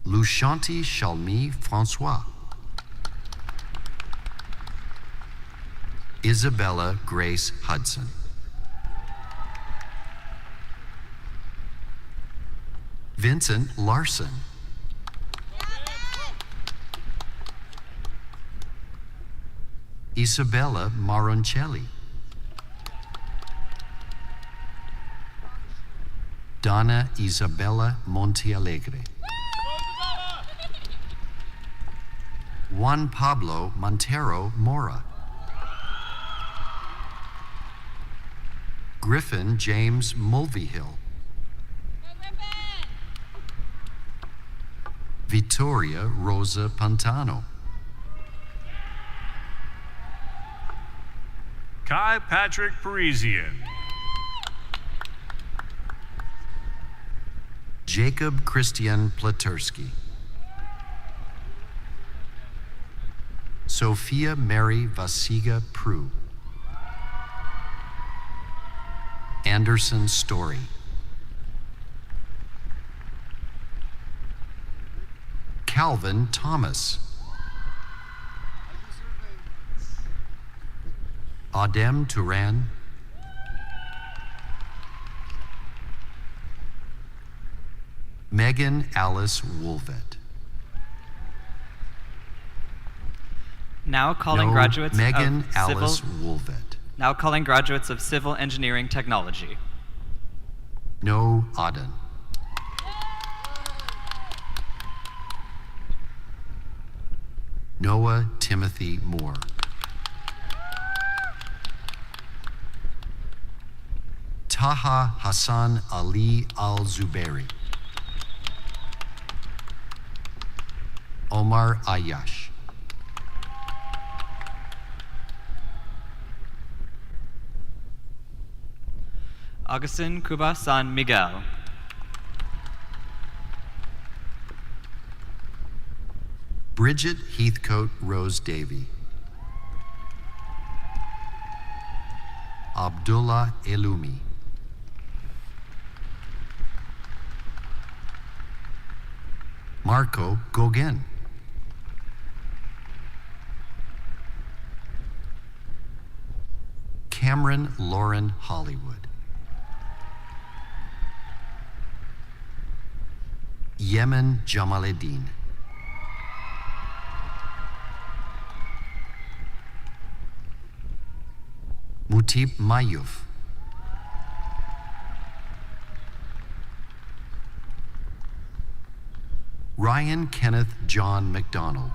Speaker 18: Lushanti Shalmi Francois. Isabella Grace Hudson. Vincent Larson. Isabella Maroncelli. Donna Isabella Montealegre. Juan Pablo Montero Mora. Griffin James Mulvihill. Vittoria Rosa Pantano.
Speaker 19: Kai Patrick Parisian.
Speaker 18: Jacob Christian Platursky. Sophia Mary Vasiga Prue. Anderson Story. Calvin Thomas. Adem Turan. Megan Alice Woolvet.
Speaker 17: Now calling
Speaker 18: No,
Speaker 17: graduates
Speaker 18: Megan
Speaker 17: of
Speaker 18: Alice
Speaker 17: civil.
Speaker 18: Woolvet.
Speaker 17: Now calling graduates of civil engineering technology.
Speaker 18: No, Auden. Noah Timothy Moore. Taha Hassan Ali Al-Zubairi. Omar Ayash.
Speaker 17: Augustin Cuba San Miguel.
Speaker 18: Bridget Heathcote Rose Davy. Abdullah Elumi. Marco Gauguin. Cameron Lauren Hollywood. Yemen Jamaleddin. Mutib Mayuf. Ryan Kenneth John McDonald.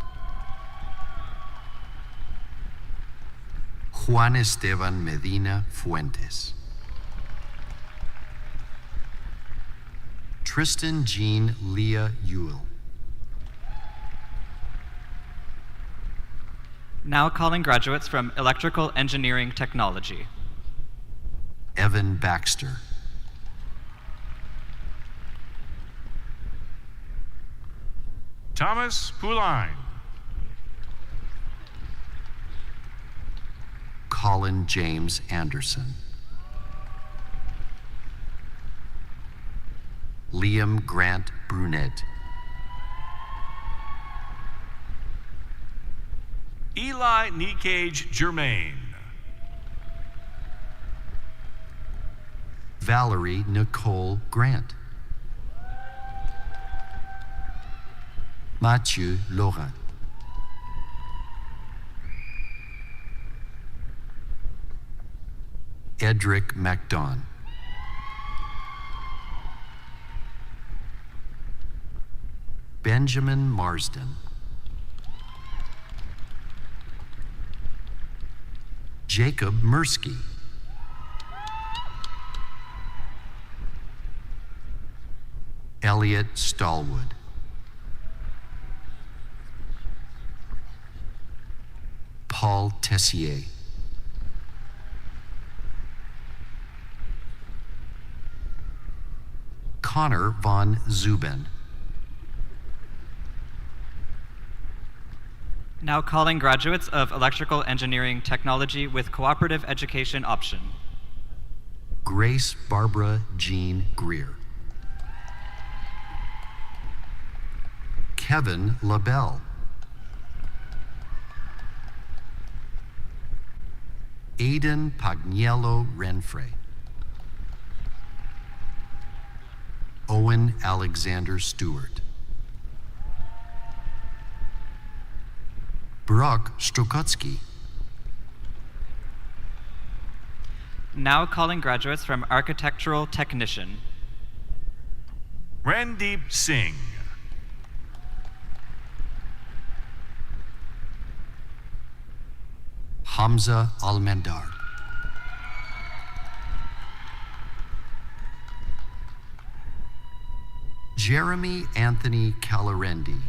Speaker 18: Juan Esteban Medina Fuentes. Tristan Jean Leah Ewell.
Speaker 17: Now calling graduates from electrical engineering technology.
Speaker 18: Evan Baxter.
Speaker 19: Thomas Pouline.
Speaker 18: Colin James Anderson. Liam Grant Brunet.
Speaker 19: Eli Nikage Germain.
Speaker 18: Valerie Nicole Grant. Mathieu Laurent. Edric MacDon. Benjamin Marsden. Jacob Mursky. Elliot Stallwood. Paul Tessier. Connor von Zuben.
Speaker 17: Now calling graduates of electrical engineering technology with cooperative education option.
Speaker 18: Grace Barbara Jean Greer. Kevin LaBelle. Aidan Pagnello Renfrey. Owen Alexander Stewart. Brock Strukotsky.
Speaker 17: Now calling graduates from architectural technician.
Speaker 19: Randeep Singh.
Speaker 18: Hamza Almendar. Jeremy Anthony Calarendi.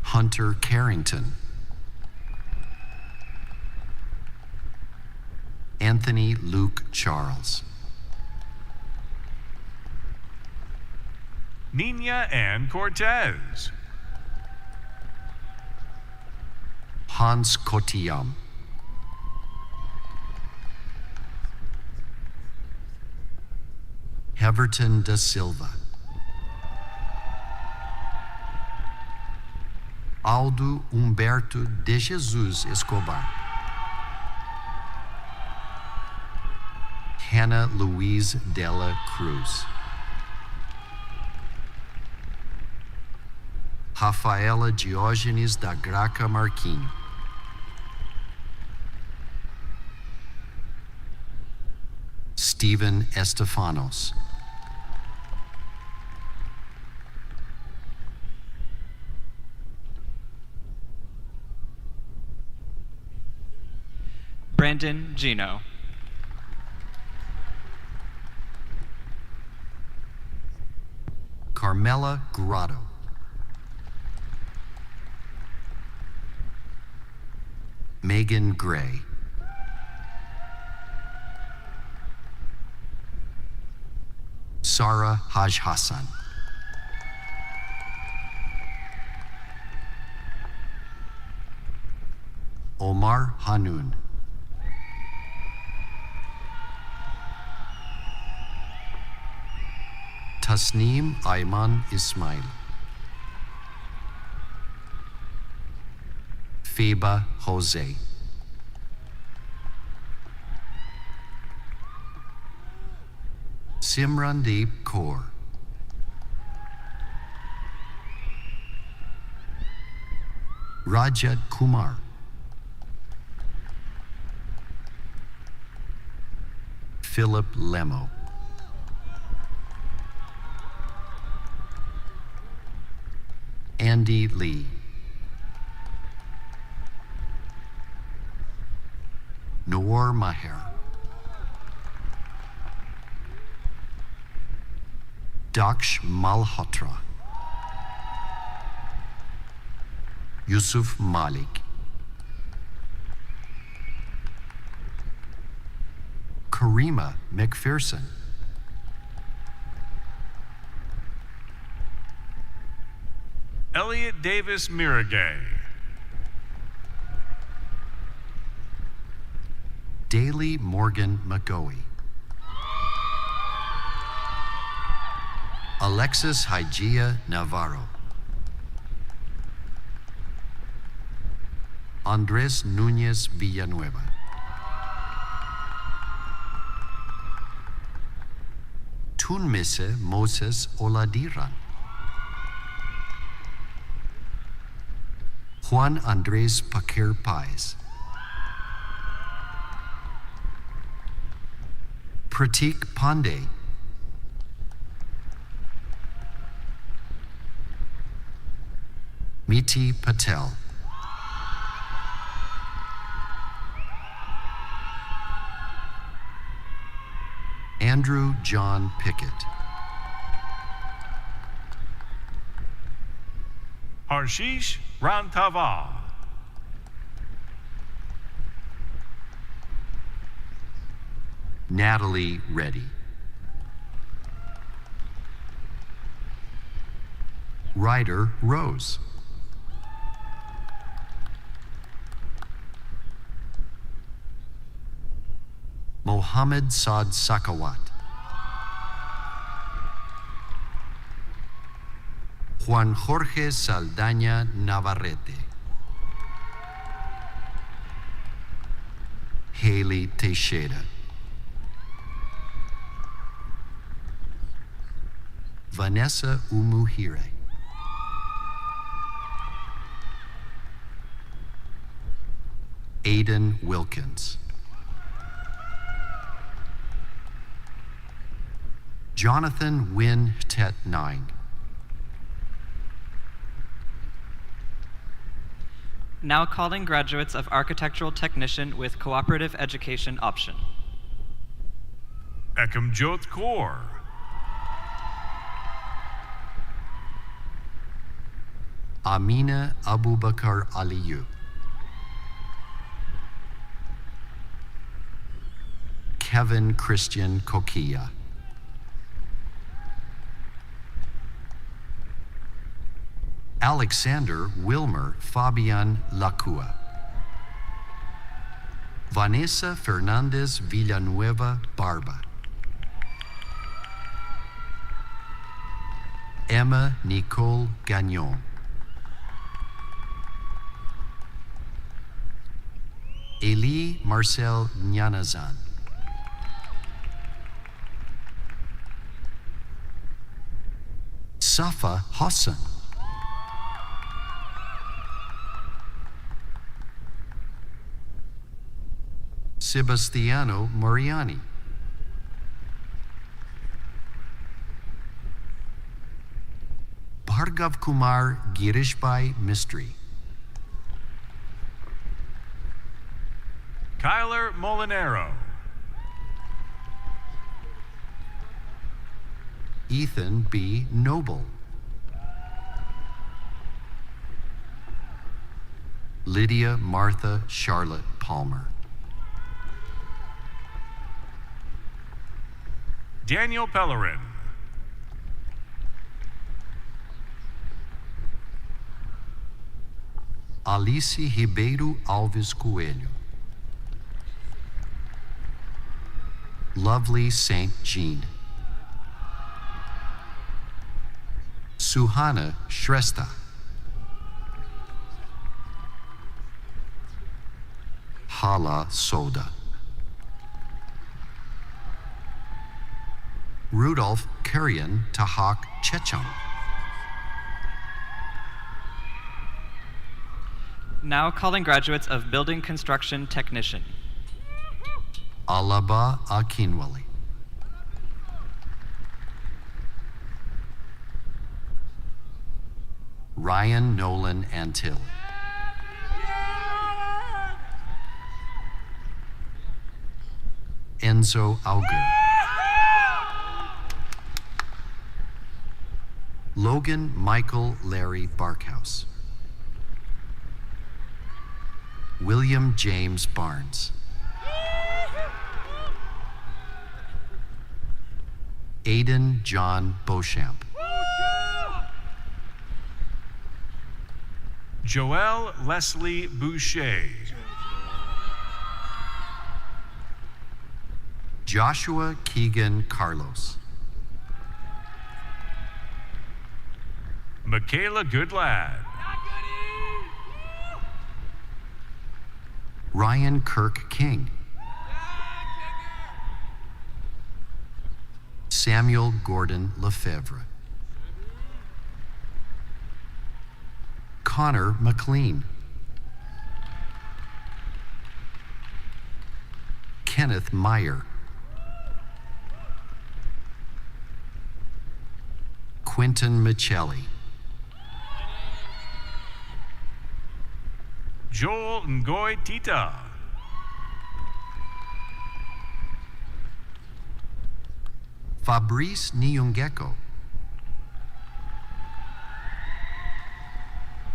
Speaker 18: Hunter Carrington. Anthony Luke Charles.
Speaker 19: Nina Ann Cortez.
Speaker 18: Hans Kotiam. Heverton da Silva. Aldo Humberto de Jesus Escobar. Hannah Louise Dela Cruz. Rafaela Diógenes da Graca Marquim. Stephen Estefanos.
Speaker 17: Brandon Gino.
Speaker 18: Carmela Grotto. Megan Gray. Sarah Haj Hassan. Omar Hanun. Tasneem Ayman Ismail. Feba Jose. Simrandeep Kaur. Rajat Kumar. Philip Lemo. Andy Lee. Noor Maher. Daksh Malhotra. Yusuf Malik. Karima McPherson.
Speaker 19: Elliot Davis Miragay.
Speaker 18: Daly Morgan McGoey. Alexis Hygia Navarro. Andres Núñez Villanueva. Tunmise Moses Oladiran. Juan Andres Paquer Pais. Pratik Pandey. Miti Patel. Andrew John Pickett.
Speaker 19: Harshish Rantava.
Speaker 18: Natalie Reddy. Ryder Rose. Mohammed Saad Sakawat. Juan Jorge Saldaña Navarrete. Haley Teixeira. Vanessa Umuhire. Aidan Wilkins. Jonathan Wynn Tet Nine.
Speaker 17: Now calling graduates of Architectural Technician with Cooperative Education option.
Speaker 19: Ekamjot Kaur.
Speaker 18: Amina Abubakar Aliyu. Kevin Christian Kokia. Alexander Wilmer Fabian Lacua. Vanessa Fernandez Villanueva Barba. Emma Nicole Gagnon. Elie Marcel Nyanazan. Safa Hassan, Sebastiano Mariani, Bhargav Kumar Girishbai Mistry,
Speaker 19: Kyler Molinero,
Speaker 18: Ethan B. Noble, Lydia Martha Charlotte Palmer,
Speaker 19: Daniel Pellerin,
Speaker 18: Alice Ribeiro Alves Coelho, Lovely St. Jean, Suhana Shrestha, Hala Soda, Rudolph Karyan Tahak Checham,
Speaker 17: Now calling graduates of Building Construction Technician.
Speaker 18: Alaba Akinwale, Ryan Nolan Antill, Enzo Auger, Logan Michael Larry Barkhouse, William James Barnes, Aiden John Beauchamp,
Speaker 19: Joelle Leslie Boucher,
Speaker 18: Joshua Keegan Carlos,
Speaker 19: Michaela Goodlad,
Speaker 18: Ryan Kirk King, Samuel Gordon Lefebvre, Connor McLean, Kenneth Meyer, Quentin Michelli,
Speaker 19: Joel Ngoy Tita,
Speaker 18: Fabrice Nyungeko,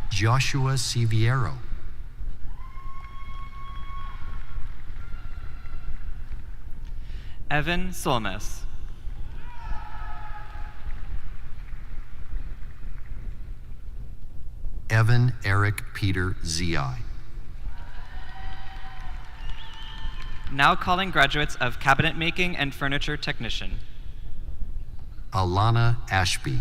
Speaker 18: Joshua Siviero,
Speaker 17: Evan Solmes,
Speaker 18: Evan Eric Peter Zi,
Speaker 17: Now calling graduates of Cabinet Making and Furniture Technician.
Speaker 18: Alana Ashby,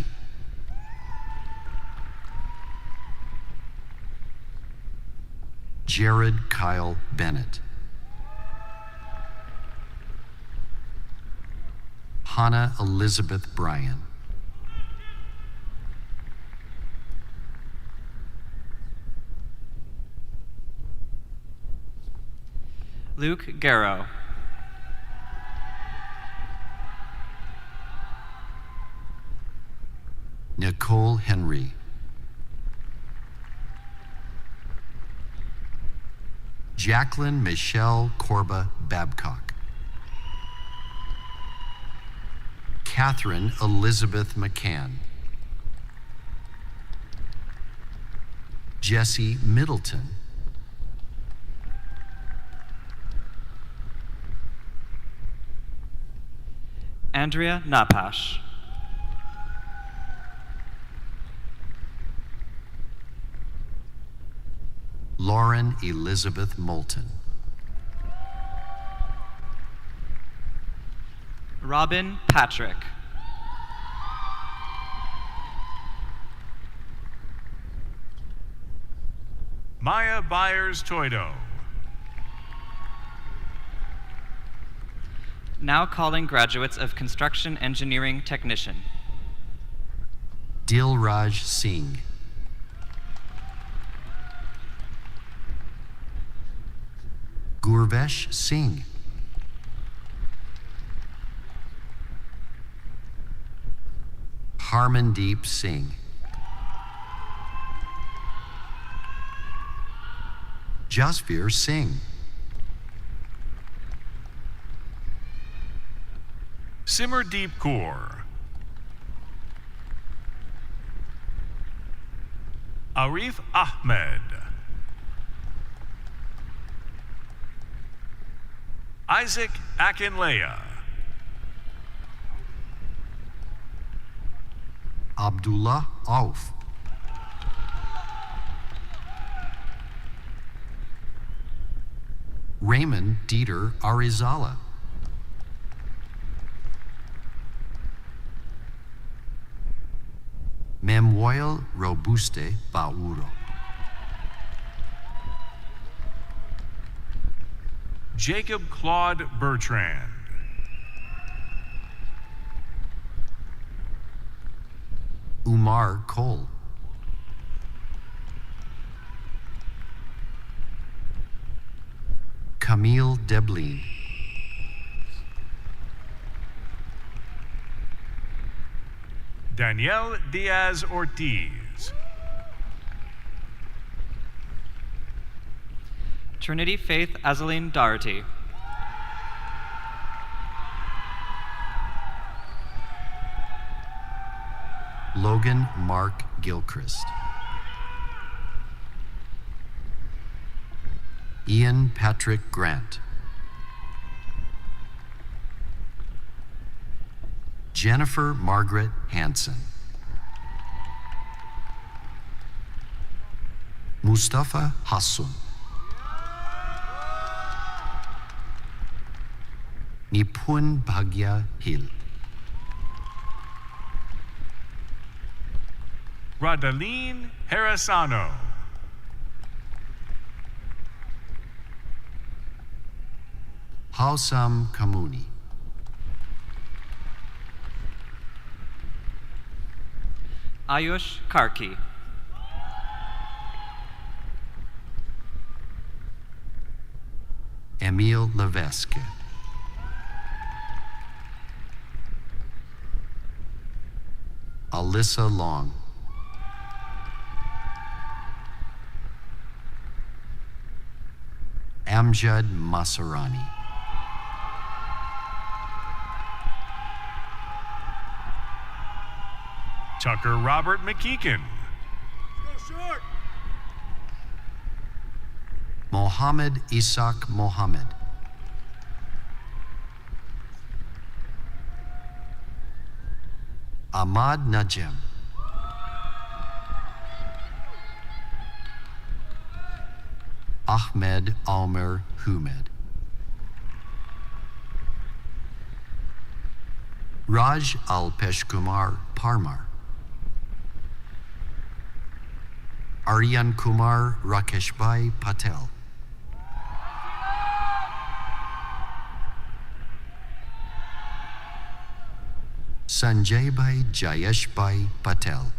Speaker 18: Jared Kyle Bennett, Hannah Elizabeth Bryan,
Speaker 17: Luke Garrow,
Speaker 18: Nicole Henry, Jacqueline Michelle Corba Babcock, Catherine Elizabeth McCann, Jesse Middleton,
Speaker 17: Andrea Napash,
Speaker 18: Lauren Elizabeth Moulton,
Speaker 17: Robin Patrick,
Speaker 19: Maya Byers Toido,
Speaker 17: Now calling graduates of Construction Engineering Technician.
Speaker 18: Dilraj Singh. Gurvesh Singh. Harmandeep Singh. Jasveer Singh.
Speaker 19: Simardeep Kaur. Arif Ahmed. Isaac Akinleya.
Speaker 18: Abdullah Auf. Raymond Dieter Arizala. Memoil Robuste Bauro.
Speaker 19: Jacob Claude Bertrand.
Speaker 18: Umar Cole. Camille Deblin.
Speaker 19: Danielle Diaz Ortiz.
Speaker 17: Trinity Faith Azaline Doherty.
Speaker 18: Logan Mark Gilchrist. Ian Patrick Grant. Jennifer Margaret Hansen. Mustafa Hassun. Nipun Bhagya Hill.
Speaker 19: Radaline Harasano.
Speaker 18: Hausam Kamuni.
Speaker 17: Ayush Karki.
Speaker 18: Emil Levesque. Alyssa Long. Amjad Masarani.
Speaker 19: Tucker Robert McKeegan.
Speaker 18: Mohammed Isaac Mohammed. Ahmad Najem. Ahmed Almer Humed. Raj Alpeshkumar Parmar. Aryan Kumar Rakeshbhai Patel. Sanjaybhai Jayeshbhai Patel.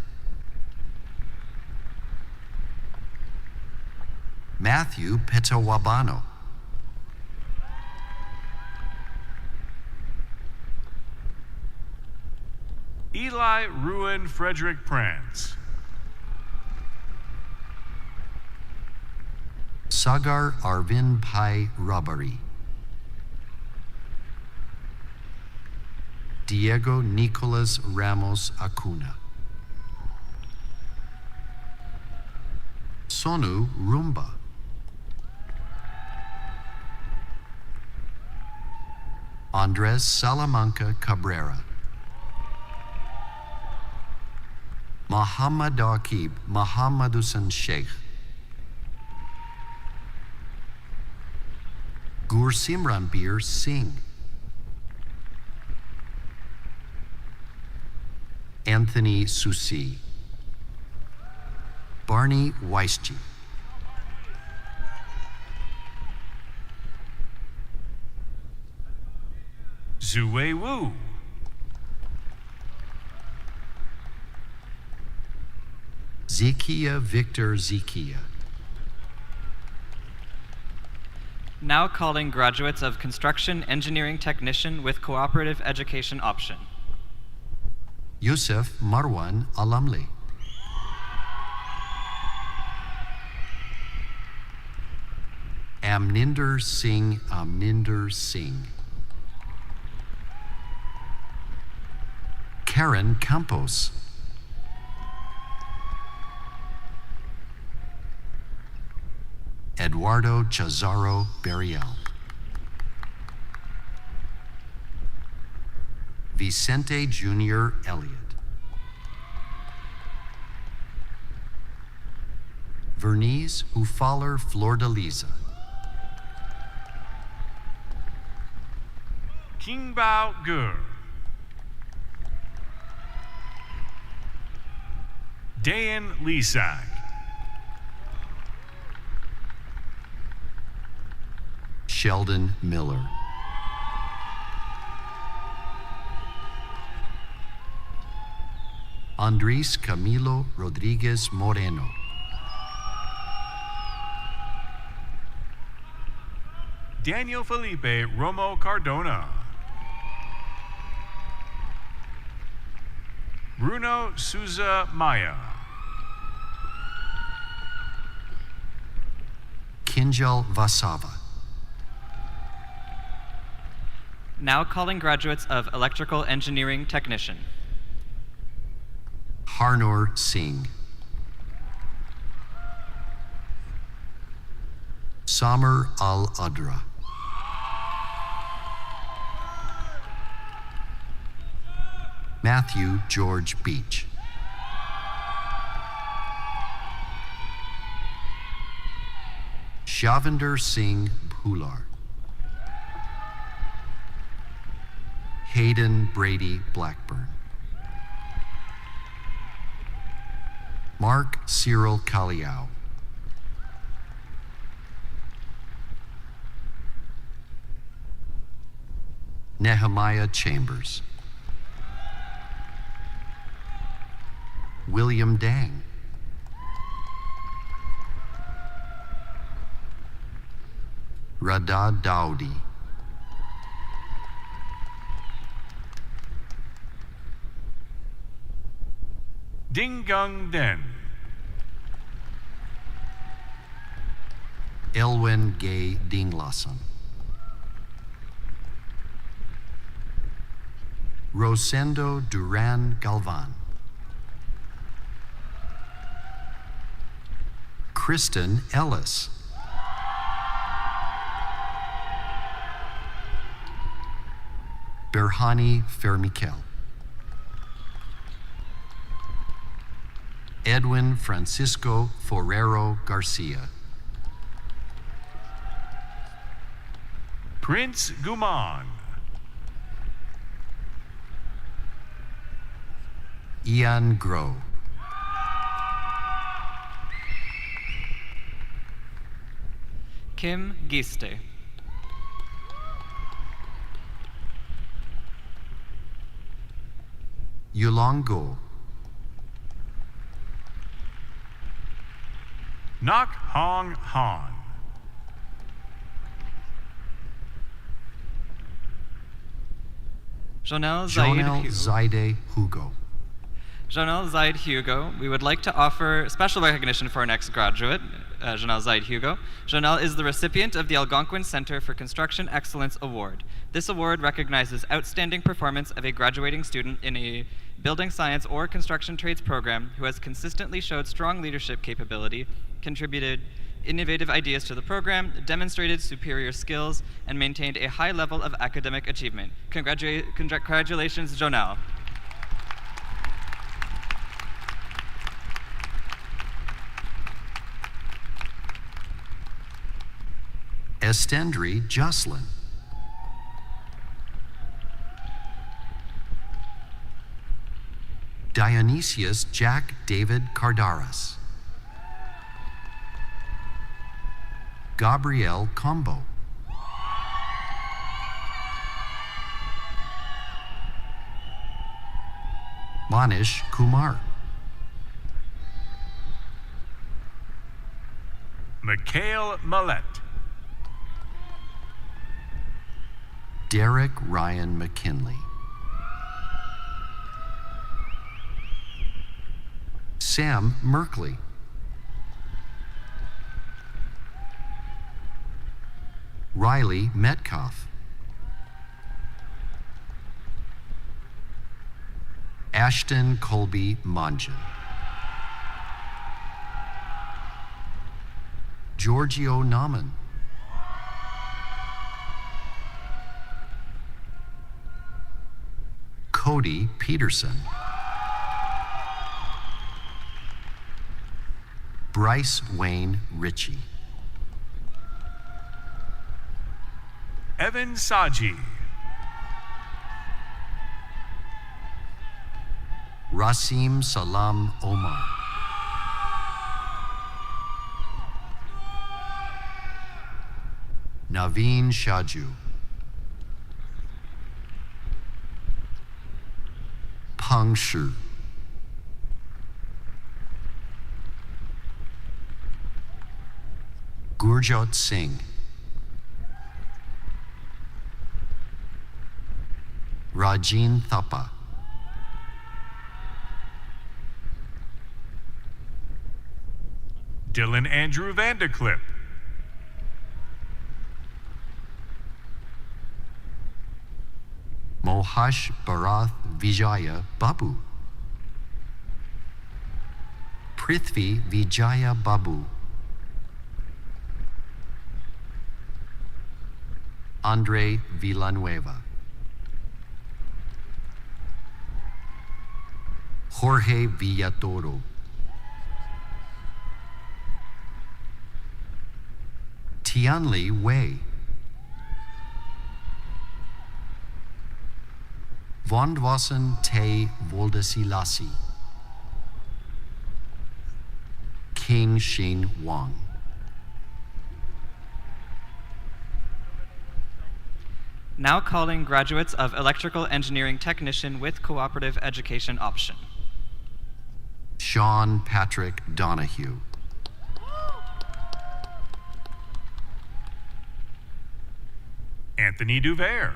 Speaker 18: Matthew Petawabano.
Speaker 19: Eli Ruin Frederick Prance.
Speaker 18: Sagar Arvind Pai Rabari. Diego Nicolas Ramos Acuna. Sonu Rumba. Andres Salamanca Cabrera. Muhammad Aqib Muhammadusan Sheikh. Gursimranbir Singh. Anthony Susi. Barney Weisji.
Speaker 19: Zue Wu.
Speaker 18: Zikia Victor Zikia.
Speaker 17: Now calling graduates of Construction Engineering Technician with Cooperative Education option.
Speaker 18: Yusuf Marwan Alamli. Amninder Singh. Karen Campos. Eduardo Chazaro Berial. Vicente Jr. Elliott. Vernice Ufaller Flordeliza.
Speaker 19: Kingbao Gur. Dayan Lisak.
Speaker 18: Sheldon Miller. Andres Camilo Rodriguez Moreno.
Speaker 19: Daniel Felipe Romo Cardona. Bruno Souza Maya.
Speaker 18: Kinjal Vasava.
Speaker 17: Now calling graduates of Electrical Engineering Technician.
Speaker 18: Harnoor Singh. Samer Al-Adra. Matthew George Beach. Shavinder Singh Bhular. Hayden Brady Blackburn. Mark Cyril Kaliau. Nehemiah Chambers. William Dang. Radha Dowdy.
Speaker 19: Dingung Den.
Speaker 18: Elwyn Gay Dinglason. Rosendo Duran Galvan. Kristen Ellis. Berhani Fermikel. Edwin Francisco Forero Garcia.
Speaker 19: Prince Guman.
Speaker 18: Ian Groh.
Speaker 17: Kim Giste.
Speaker 18: Yulong Go.
Speaker 19: Nok Hong Han.
Speaker 17: Jonelle
Speaker 18: Zaide Hugo.
Speaker 17: Jonelle Zaid Hugo. We would like to offer special recognition for our next graduate, Jonelle Zaid Hugo. Jonelle is the recipient of the Algonquin Center for Construction Excellence Award. This award recognizes outstanding performance of a graduating student in a building science or construction trades program who has consistently showed strong leadership capability, contributed innovative ideas to the program, demonstrated superior skills, and maintained a high level of academic achievement. Congratulations, Jonelle.
Speaker 18: Estendry Jocelyn. Dionysius Jack David Cardaras. Gabrielle Combo. Manish Kumar.
Speaker 19: Mikhail Millet.
Speaker 18: Derek Ryan McKinley. Sam Merkley. Riley Metcalf. Ashton Colby Monjan. Giorgio Nauman. Cody Peterson. Bryce Wayne Ritchie.
Speaker 19: Evan Saji.
Speaker 18: Rasim Salam Omar. Naveen Shaju. Peng Shu. Gurjot Singh. Rajin Thapa.
Speaker 19: Dylan Andrew Vanderclip.
Speaker 18: Mohash Bharath Vijaya Babu. Prithvi Vijaya Babu. Andre Villanueva. Jorge Villatoro. Tianli Wei. Vondwassen Te Voldesilasi. King Xin Wang.
Speaker 17: Now calling graduates of Electrical Engineering Technician with Cooperative Education option.
Speaker 18: Sean Patrick Donahue.
Speaker 19: Anthony Duvere.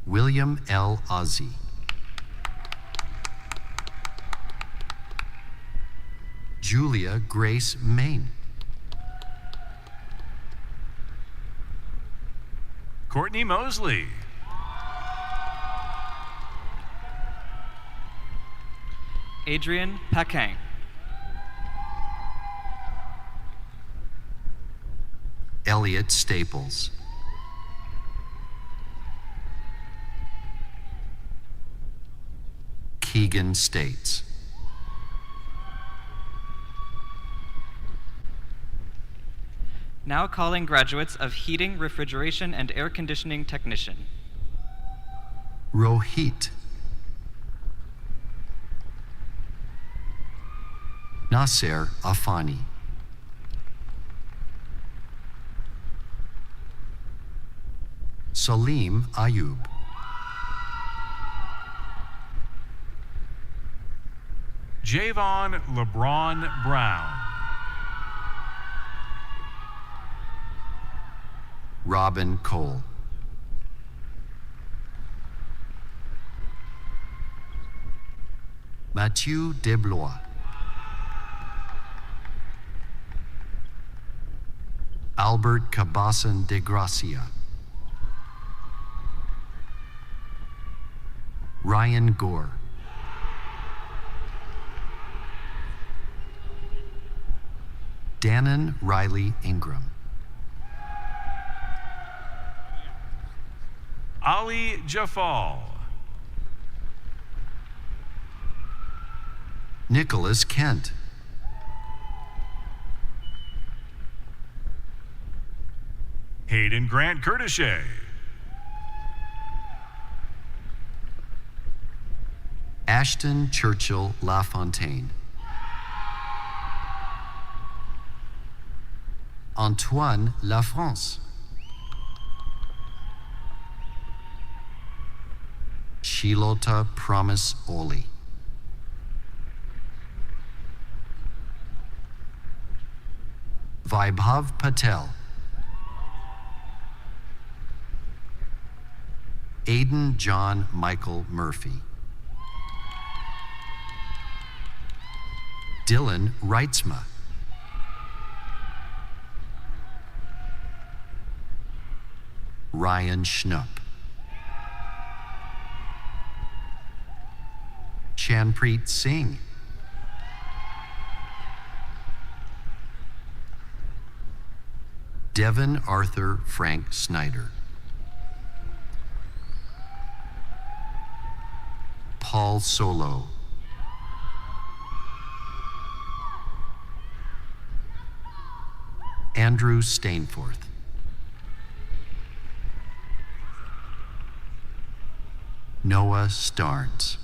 Speaker 18: William L. Ozzie. Julia Grace Main.
Speaker 19: Courtney Mosley.
Speaker 17: Adrian Pakang.
Speaker 18: Elliot Staples. Keegan States.
Speaker 17: Now calling graduates of Heating, Refrigeration, and Air Conditioning Technician.
Speaker 18: Rohit. Nasser Afani. Salim Ayub.
Speaker 19: Javon LeBron Brown.
Speaker 18: Robin Cole. Mathieu Desblois. Albert Cabasson de Gracia. Ryan Gore. Dannon Riley Ingram.
Speaker 19: Ali Jafal.
Speaker 18: Nicholas Kent.
Speaker 19: Hayden Grant Curtishay.
Speaker 18: Ashton Churchill LaFontaine. Antoine Lafrance. Shilota Promise Oli. Vaibhav Patel, Aiden John Michael Murphy, Dylan Reitzma, Ryan Schnupp, Chanpreet Singh, Devin Arthur Frank Snyder, Paul Solo, Andrew Stainforth, Noah Starnes,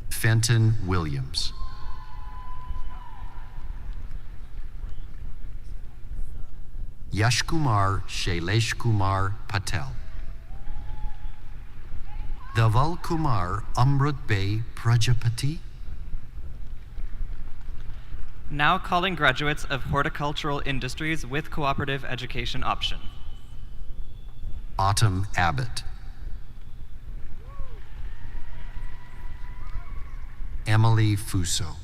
Speaker 18: Fenton Williams, Yashkumar Shailesh Kumar Patel, Dhaval Kumar Amrut Bey Prajapati.
Speaker 17: Now calling graduates of horticultural industries with cooperative education option.
Speaker 18: Autumn Abbott, Emily Fuso,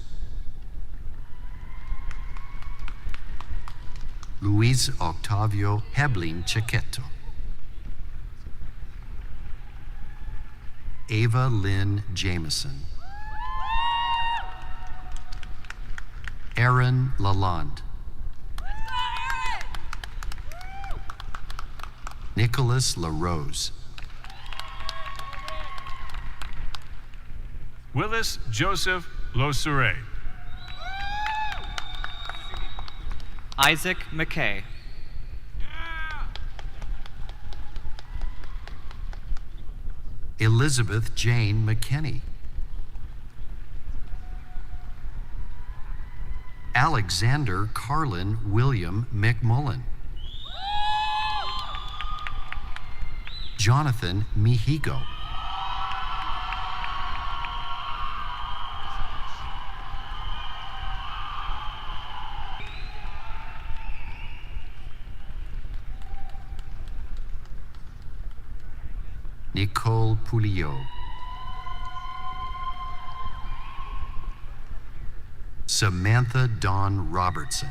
Speaker 18: Luis Octavio Heblin Chiqueto, Ava Lynn Jameson, Aaron Lalonde, Nicholas LaRose,
Speaker 19: Willis Joseph Losure,
Speaker 17: Isaac McKay,
Speaker 18: Elizabeth Jane McKinney, Alexander Carlin William McMullen, Jonathan Mihigo, Nicole Pouliot, Samantha Dawn Robertson,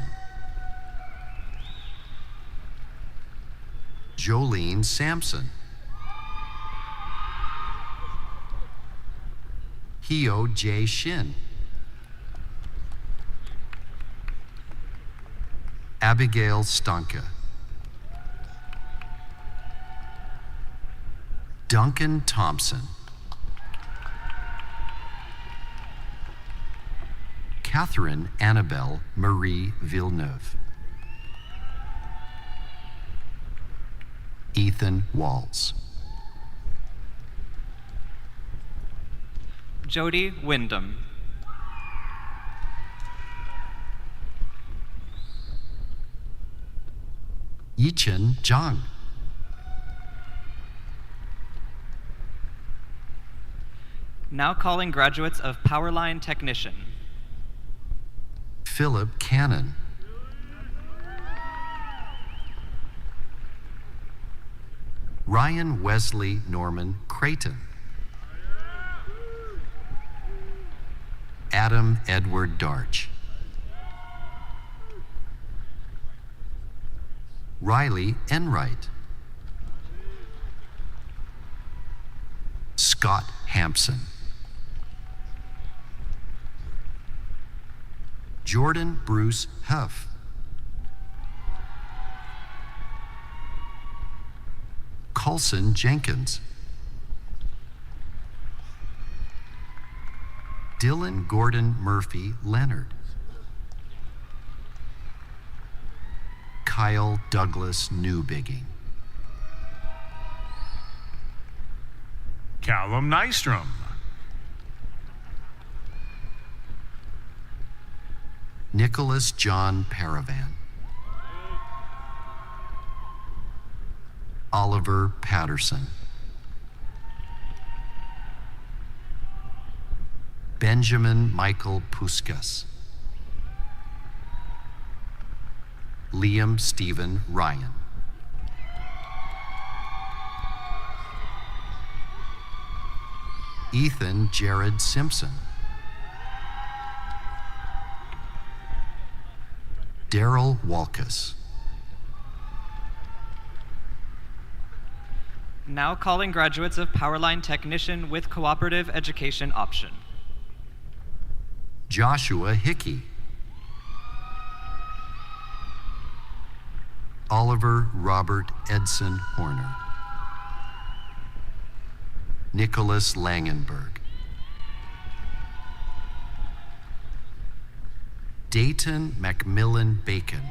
Speaker 18: Jolene Sampson, Hio J. Shin, Abigail Stonka, Duncan Thompson, Catherine Annabelle Marie Villeneuve, Ethan Walls,
Speaker 17: Jody Wyndham,
Speaker 18: Yichen Zhang,
Speaker 17: now calling graduates of Powerline Technician.
Speaker 18: Philip Cannon, Ryan Wesley Norman Creighton, Adam Edward Darch, Riley Enright, Scott Hampson, Jordan Bruce Huff, Coulson Jenkins, Dylan Gordon Murphy Leonard, Kyle Douglas Newbigging,
Speaker 19: Callum Nystrom,
Speaker 18: Nicholas John Paravan, Oliver Patterson, Benjamin Michael Puskas. Liam Stephen Ryan. Ethan Jared Simpson. Daryl Walkus.
Speaker 17: Now calling graduates of Powerline Technician with Cooperative Education option.
Speaker 18: Joshua Hickey. Oliver Robert Edson Horner. Nicholas Langenberg. Dayton Macmillan Bacon.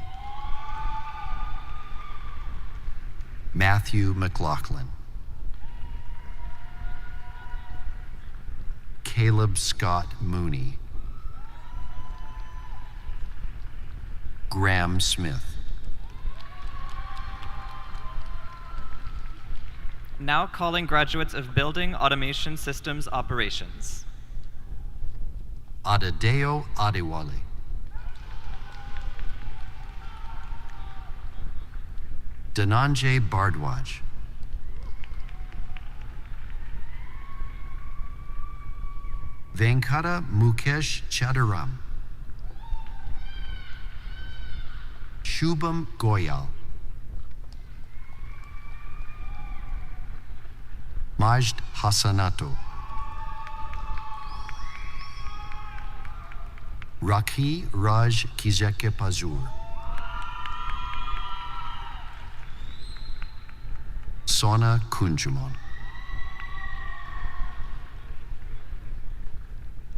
Speaker 18: Matthew McLaughlin. Caleb Scott Mooney. Graham Smith.
Speaker 17: Now calling graduates of Building Automation Systems Operations.
Speaker 18: Adedeo Adewale. Dhananjay Bardwaj. Venkata Mukesh Chadaram. Shubham Goyal. Majd Hassanato. Rakhi Raj Kizeke Pazur. Sona Kunjumon.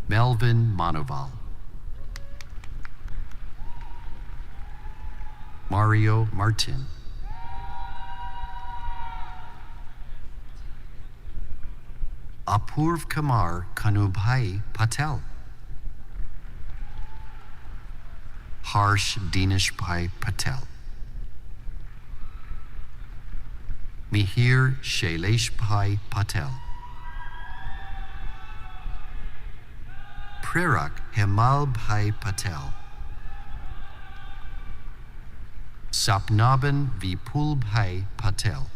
Speaker 18: Melvin Manoval. Mario Martin. Apurv Kumar Kanubhai Patel. Harsh Dineshbhai Patel. Mihir Shaileshbhai Patel. Prerak Hemalbhai Patel. Sapnaban Vipulbhai Patel.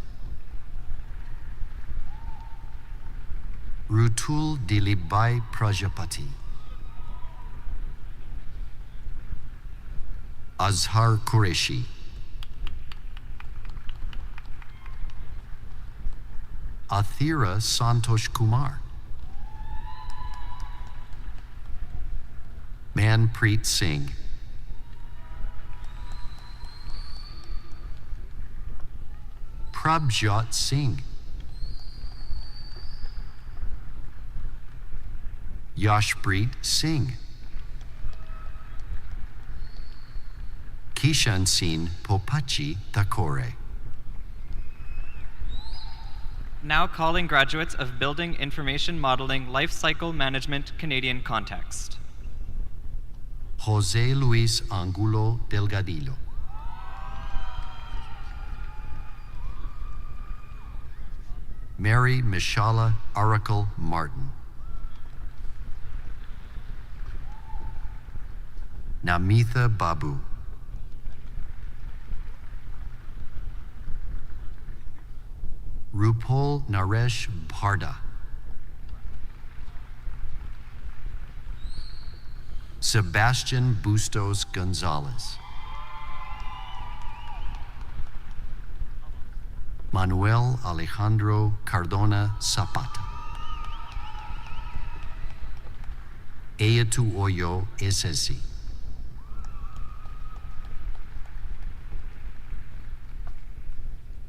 Speaker 18: Rutul Dilipbhai Prajapati. Azhar Qureshi. Athira Santosh Kumar. Manpreet Singh. Prabjot Singh. Yashpreet Singh. Kishan Singh Popachi Thakore.
Speaker 17: Now calling graduates of Building Information Modeling Lifecycle Management Canadian Context.
Speaker 18: Jose Luis Angulo Delgadillo. Mary Mishala Aracle Martin. Namitha Babu. Rupol Naresh Bharda. Sebastian Bustos Gonzalez. Manuel Alejandro Cardona Zapata. Eyatu Oyo Esesi.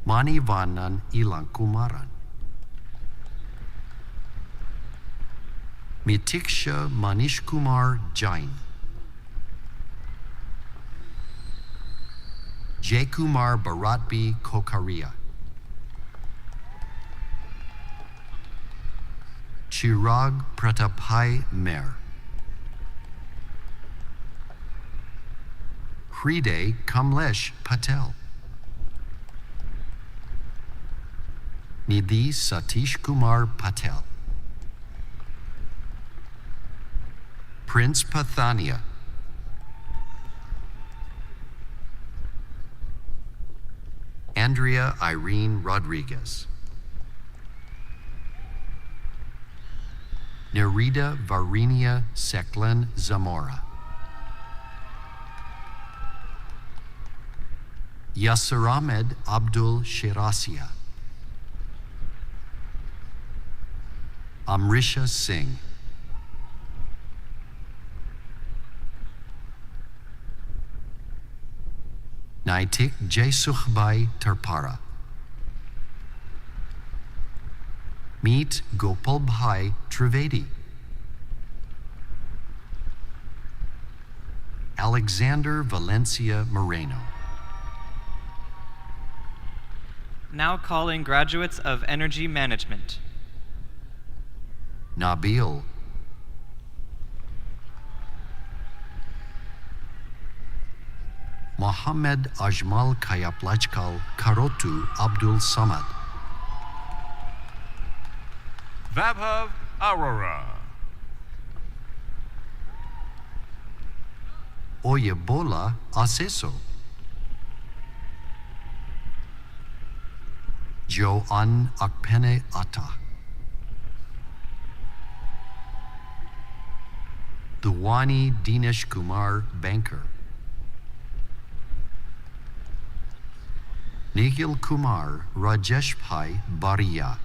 Speaker 18: Manivanan Ilankumaran. Mitiksha Manish Kumar Jain. Jaykumar Bharatbi Kokaria. Chirag Pratapbhai Mer. Hriday Kamlesh Patel. Nidhi Satish Kumar Patel. Prince Pathania. Andrea Irene Rodriguez. Nerida Varinia Seclen Zamora. Yasser Ahmed Abdul Shirasia. Amrisha Singh. Naitik Jesukhbai Tarpara. Meet Gopalbhai Trivedi. Alexander Valencia Moreno.
Speaker 17: Now calling graduates of Energy Management.
Speaker 18: Nabil. Mohammed Ajmal Kayaplachkal Karotu Abdul Samad.
Speaker 19: Vabhav Arora.
Speaker 18: Oyebola Aceso. Joan Akpene Atta. Duwani Dinesh Kumar Banker. Nikhil Kumar Rajeshbhai Bariya.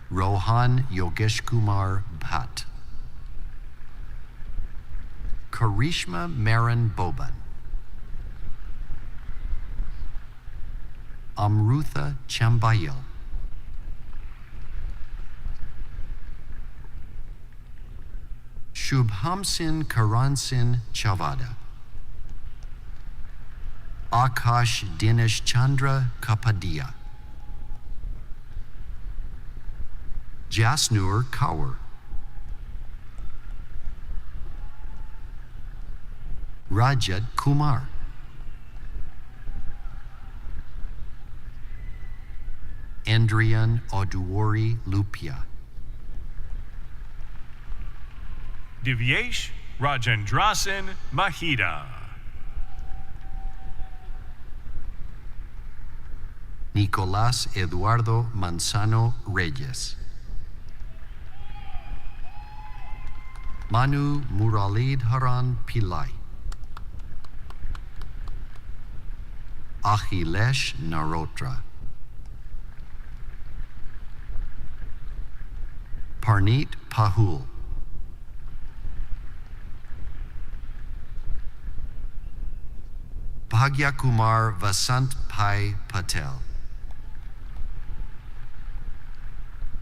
Speaker 18: Rohan Yogesh Kumar Bhatt. Karishma Maran Boban. Amrutha Chambayil. Shubhamsin Karansin Chavada. Akash Dinesh Chandra Kapadia. Jasnur Kaur. Rajat Kumar. Andrian Oduori Lupia.
Speaker 19: Divyesh Rajendrasen Mahida.
Speaker 18: Nicolás Eduardo Manzano Reyes. Manu Muralidharan Pillai. Akhilesh Narotra. Parneet Pahul. Bhagya Kumar Vasant Pai Patel.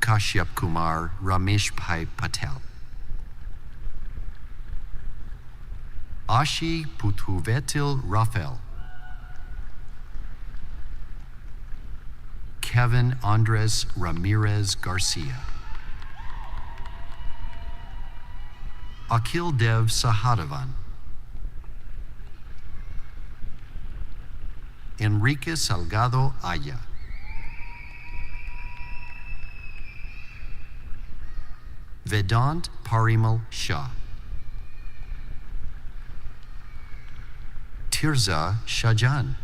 Speaker 18: Kashyap Kumar Ramesh Pai Patel. Ashi Puthuvetil Rafael. Kevin Andres Ramirez Garcia. Akil Dev Sahadavan. Enrique Salgado Aya. Vedant Parimal Shah. Tirza Shajan.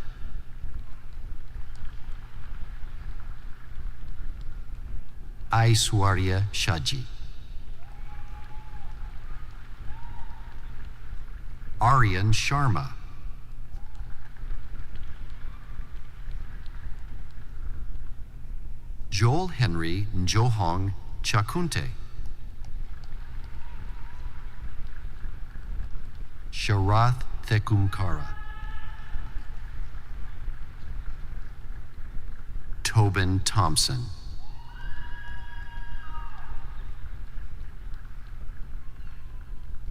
Speaker 18: Aishwarya Shaji. Aryan Sharma. Joel Henry Njohong Chakunte. Sharath Thekumkara. Tobin Thompson.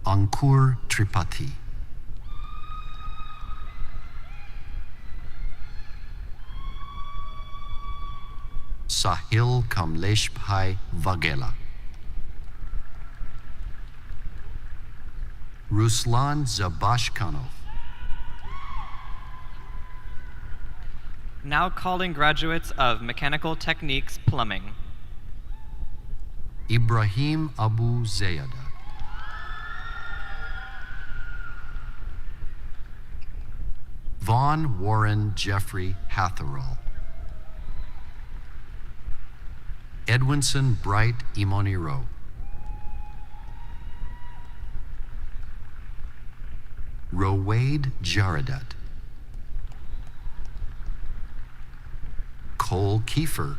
Speaker 18: Ankur Tripathi. Sahil Kamleshbhai Vagela. Ruslan Zabashkanov.
Speaker 17: Now calling graduates of Mechanical Techniques Plumbing.
Speaker 18: Ibrahim Abu Zayada. Vaughn Warren Jeffrey Hatherall. Edwinson Bright Imoniro. Rowade Jaradat. Cole Kiefer.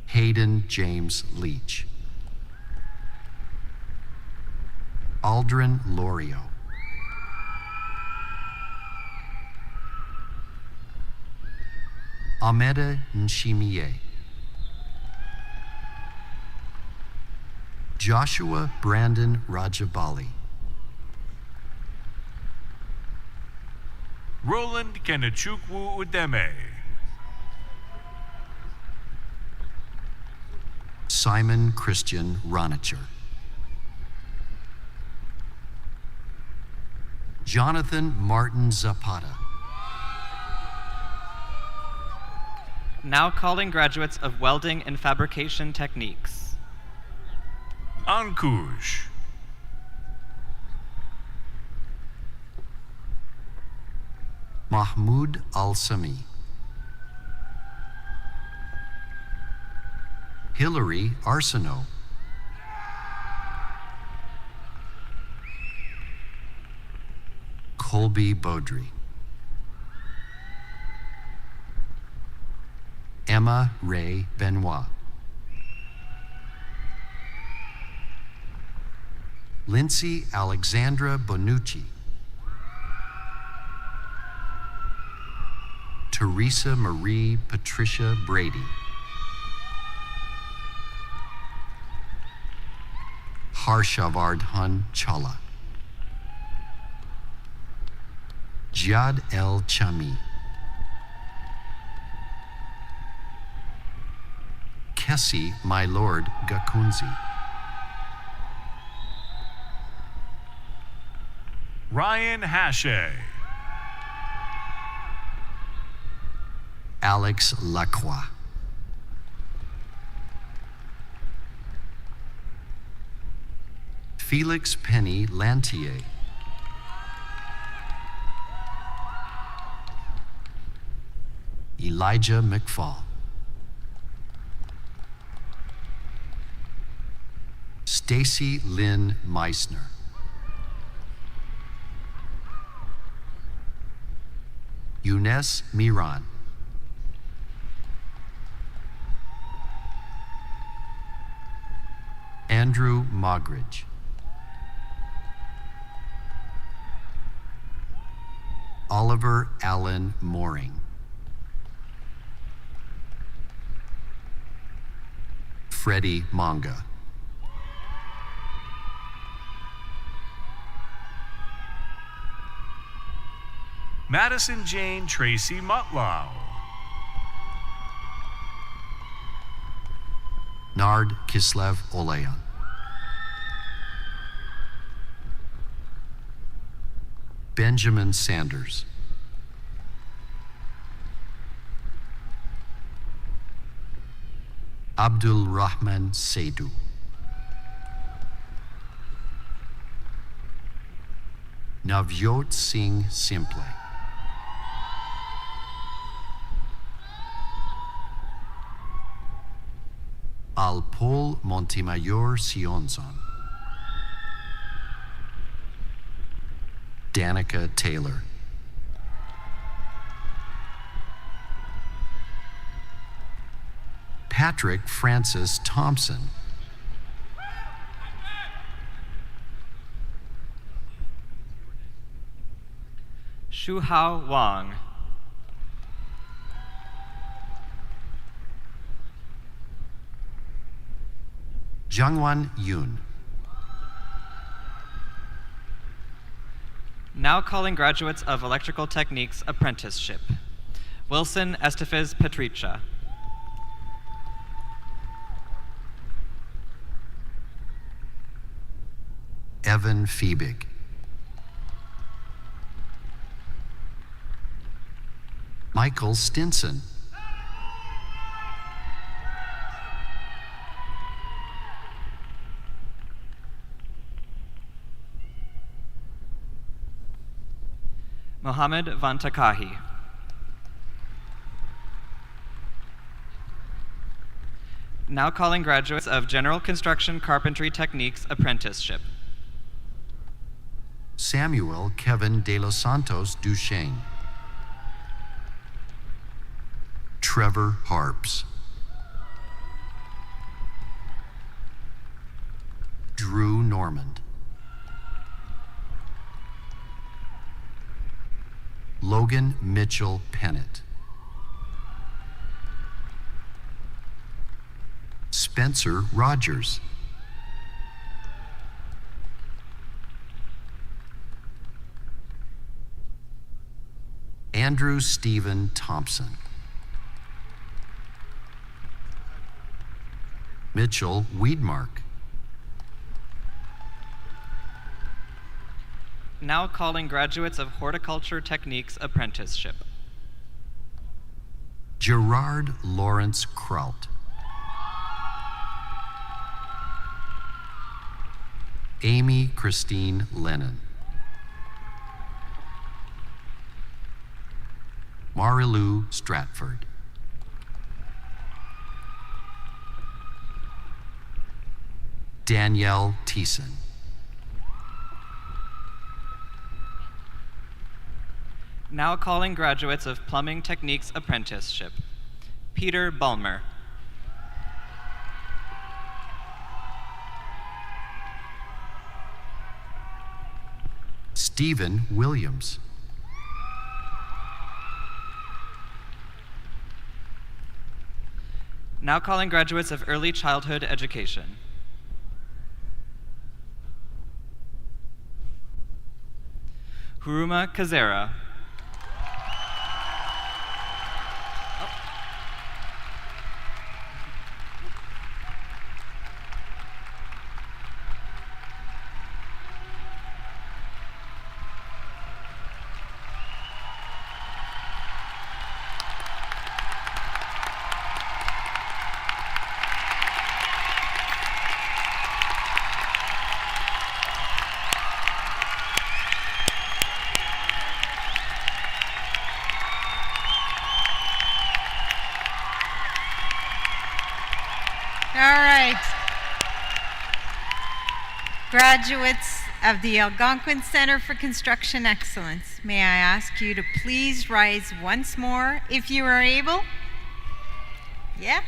Speaker 18: Hayden James Leach. Aldrin Lorio. Ameda Nshimie. Joshua Brandon Rajabali.
Speaker 19: Roland Kenechukwu Udeme.
Speaker 18: Simon Christian Ronicher. Jonathan Martin Zapata.
Speaker 17: Now calling graduates of welding and fabrication techniques.
Speaker 19: Ankush.
Speaker 18: Mahmoud Al-Sami. Hillary Arsenault. Colby Beaudry. Emma Ray Benoit. Lindsay Alexandra Bonucci. Teresa Marie Patricia Brady. Harshavardhan Challa. Jad El Chami. Kessie My Lord Gakunzi.
Speaker 19: Ryan Hache.
Speaker 18: Alex Lacroix. Felix Penny Lantier. Elijah McFall. Stacy Lynn Meissner. Younes Miran. Andrew Mogridge. Oliver Allen Mooring. Freddie Monga.
Speaker 19: Madison Jane Tracy Mutlow.
Speaker 18: Nard Kislev Olean. Benjamin Sanders. Abdul Rahman Seydu. Navjot Singh Simple. Alpol Montemayor Sionzon. Danica Taylor. Patrick Francis Thompson.
Speaker 17: Shuhao Wang.
Speaker 18: Jiangwan Yun.
Speaker 17: Now calling graduates of Electrical Techniques Apprenticeship. Wilson Estefes Petricha.
Speaker 18: Evan Fiebig. Michael Stinson.
Speaker 17: Mohammed Vantakahi. Now calling graduates of General Construction Carpentry Techniques Apprenticeship.
Speaker 18: Samuel Kevin de los Santos Duchesne. Trevor Harps. Drew Normand. Logan Mitchell Pennant. Spencer Rogers. Andrew Stephen Thompson. Mitchell Weedmark.
Speaker 17: Now calling graduates of Horticulture Techniques Apprenticeship.
Speaker 18: Gerard Lawrence Kraut. Amy Christine Lennon. Marilou Stratford. Danielle Thiessen.
Speaker 17: Now calling graduates of Plumbing Techniques Apprenticeship. Peter Bulmer.
Speaker 18: Stephen Williams.
Speaker 17: Now calling graduates of Early Childhood Education. Huruma Kazera.
Speaker 11: All right. Graduates of the Algonquin Center for Construction Excellence, may I ask you to please rise once more if you are able? Yeah.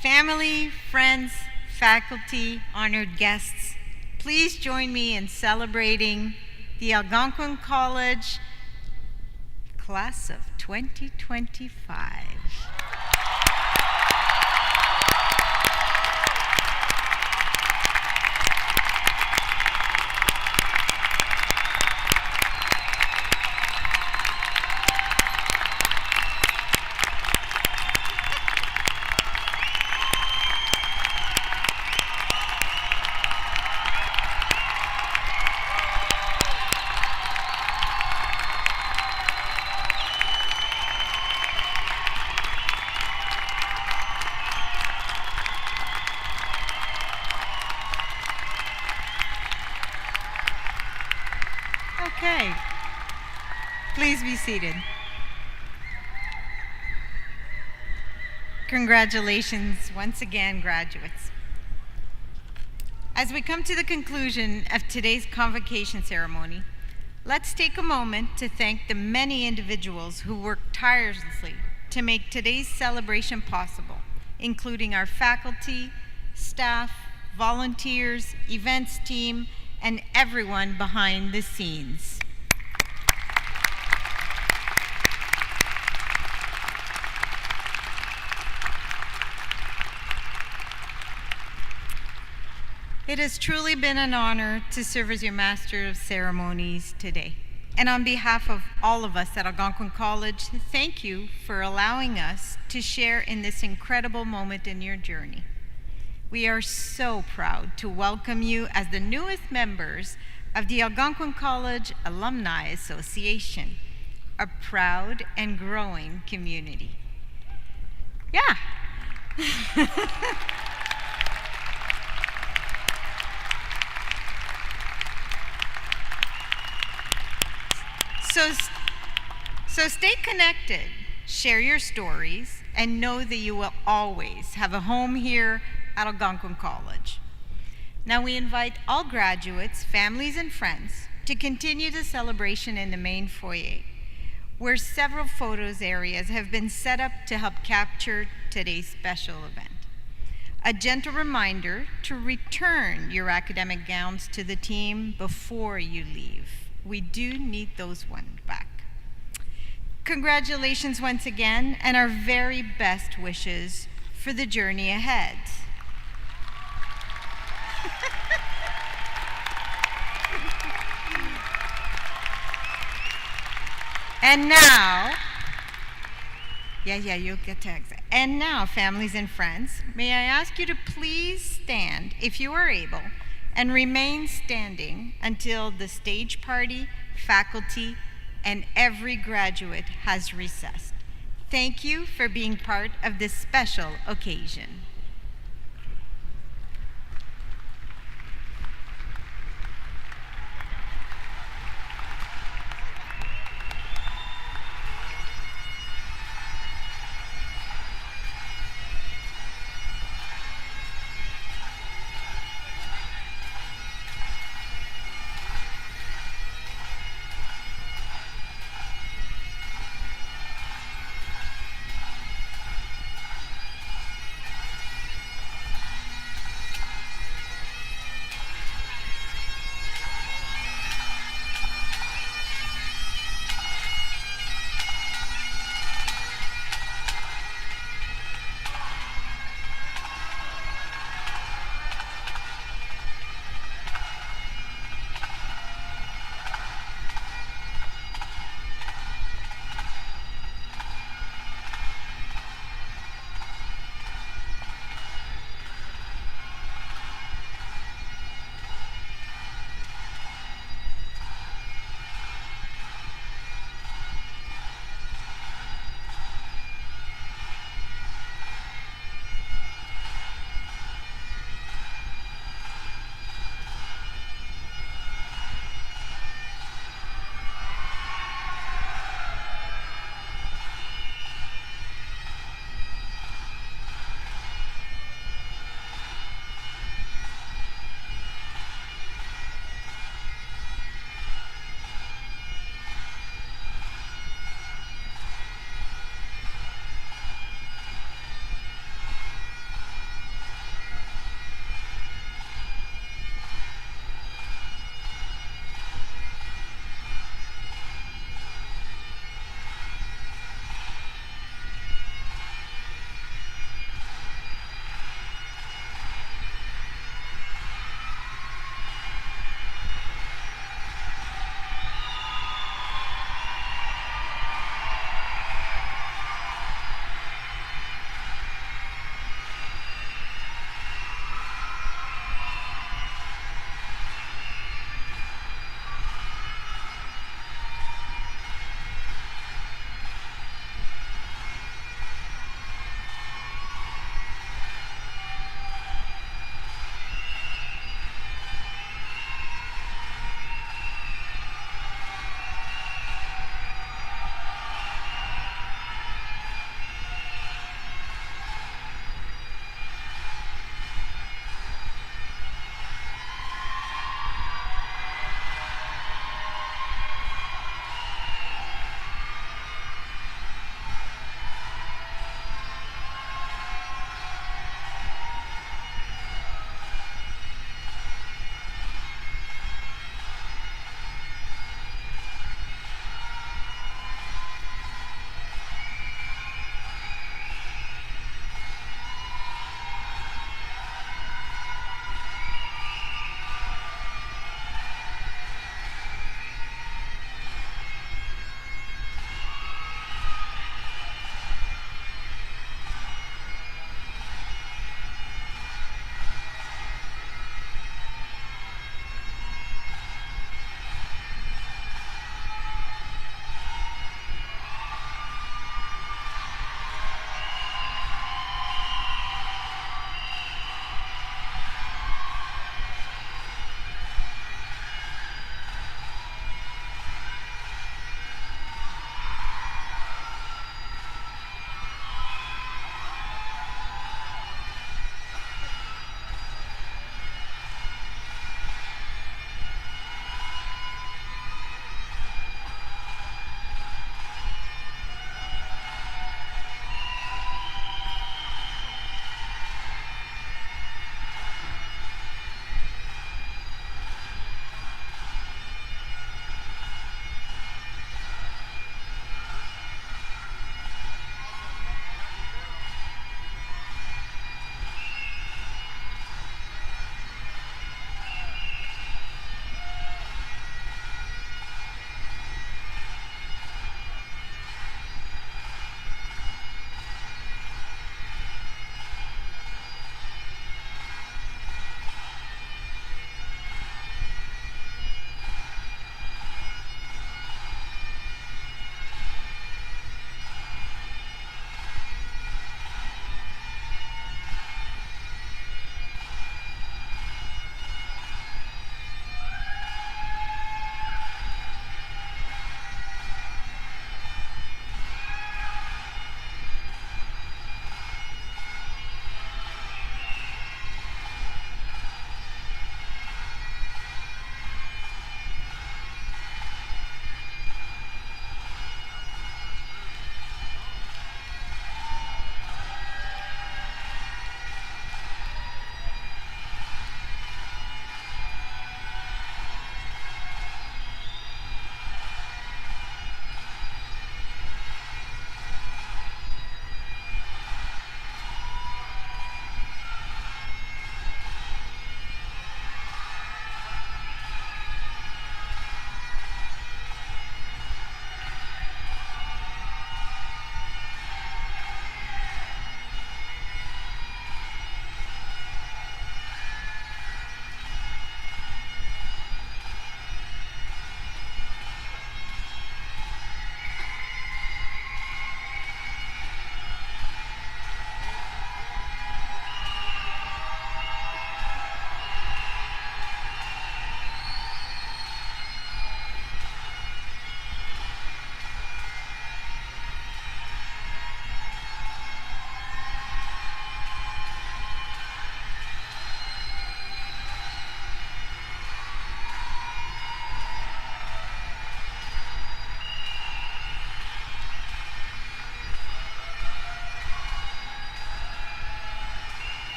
Speaker 11: Family, friends, faculty, honored guests, please join me in celebrating the Algonquin College class of 2025. Okay, please be seated. Congratulations once again, graduates. As we come to the conclusion of today's convocation ceremony, let's take a moment to thank the many individuals who worked tirelessly to make today's celebration possible, including our faculty, staff, volunteers, events team, and everyone behind the scenes. It has truly been an honor to serve as your Master of Ceremonies today. And on behalf of all of us at Algonquin College, thank you for allowing us to share in this incredible moment in your journey. We are so proud to welcome you as the newest members of the Algonquin College Alumni Association. a proud and growing community. Yeah. So stay connected, share your stories, and know that you will always have a home here at Algonquin College. Now we invite all graduates, families, and friends to continue the celebration in the main foyer, where several photos areas have been set up to help capture today's special event. A gentle reminder to return your academic gowns to the team before you leave. We do need those ones back. Congratulations once again, and our very best wishes for the journey ahead. And now, you'll get to exit. And now, families and friends, may I ask you to please stand, if you are able, and remain standing until the stage party, faculty, and every graduate has recessed. Thank you for being part of this special occasion.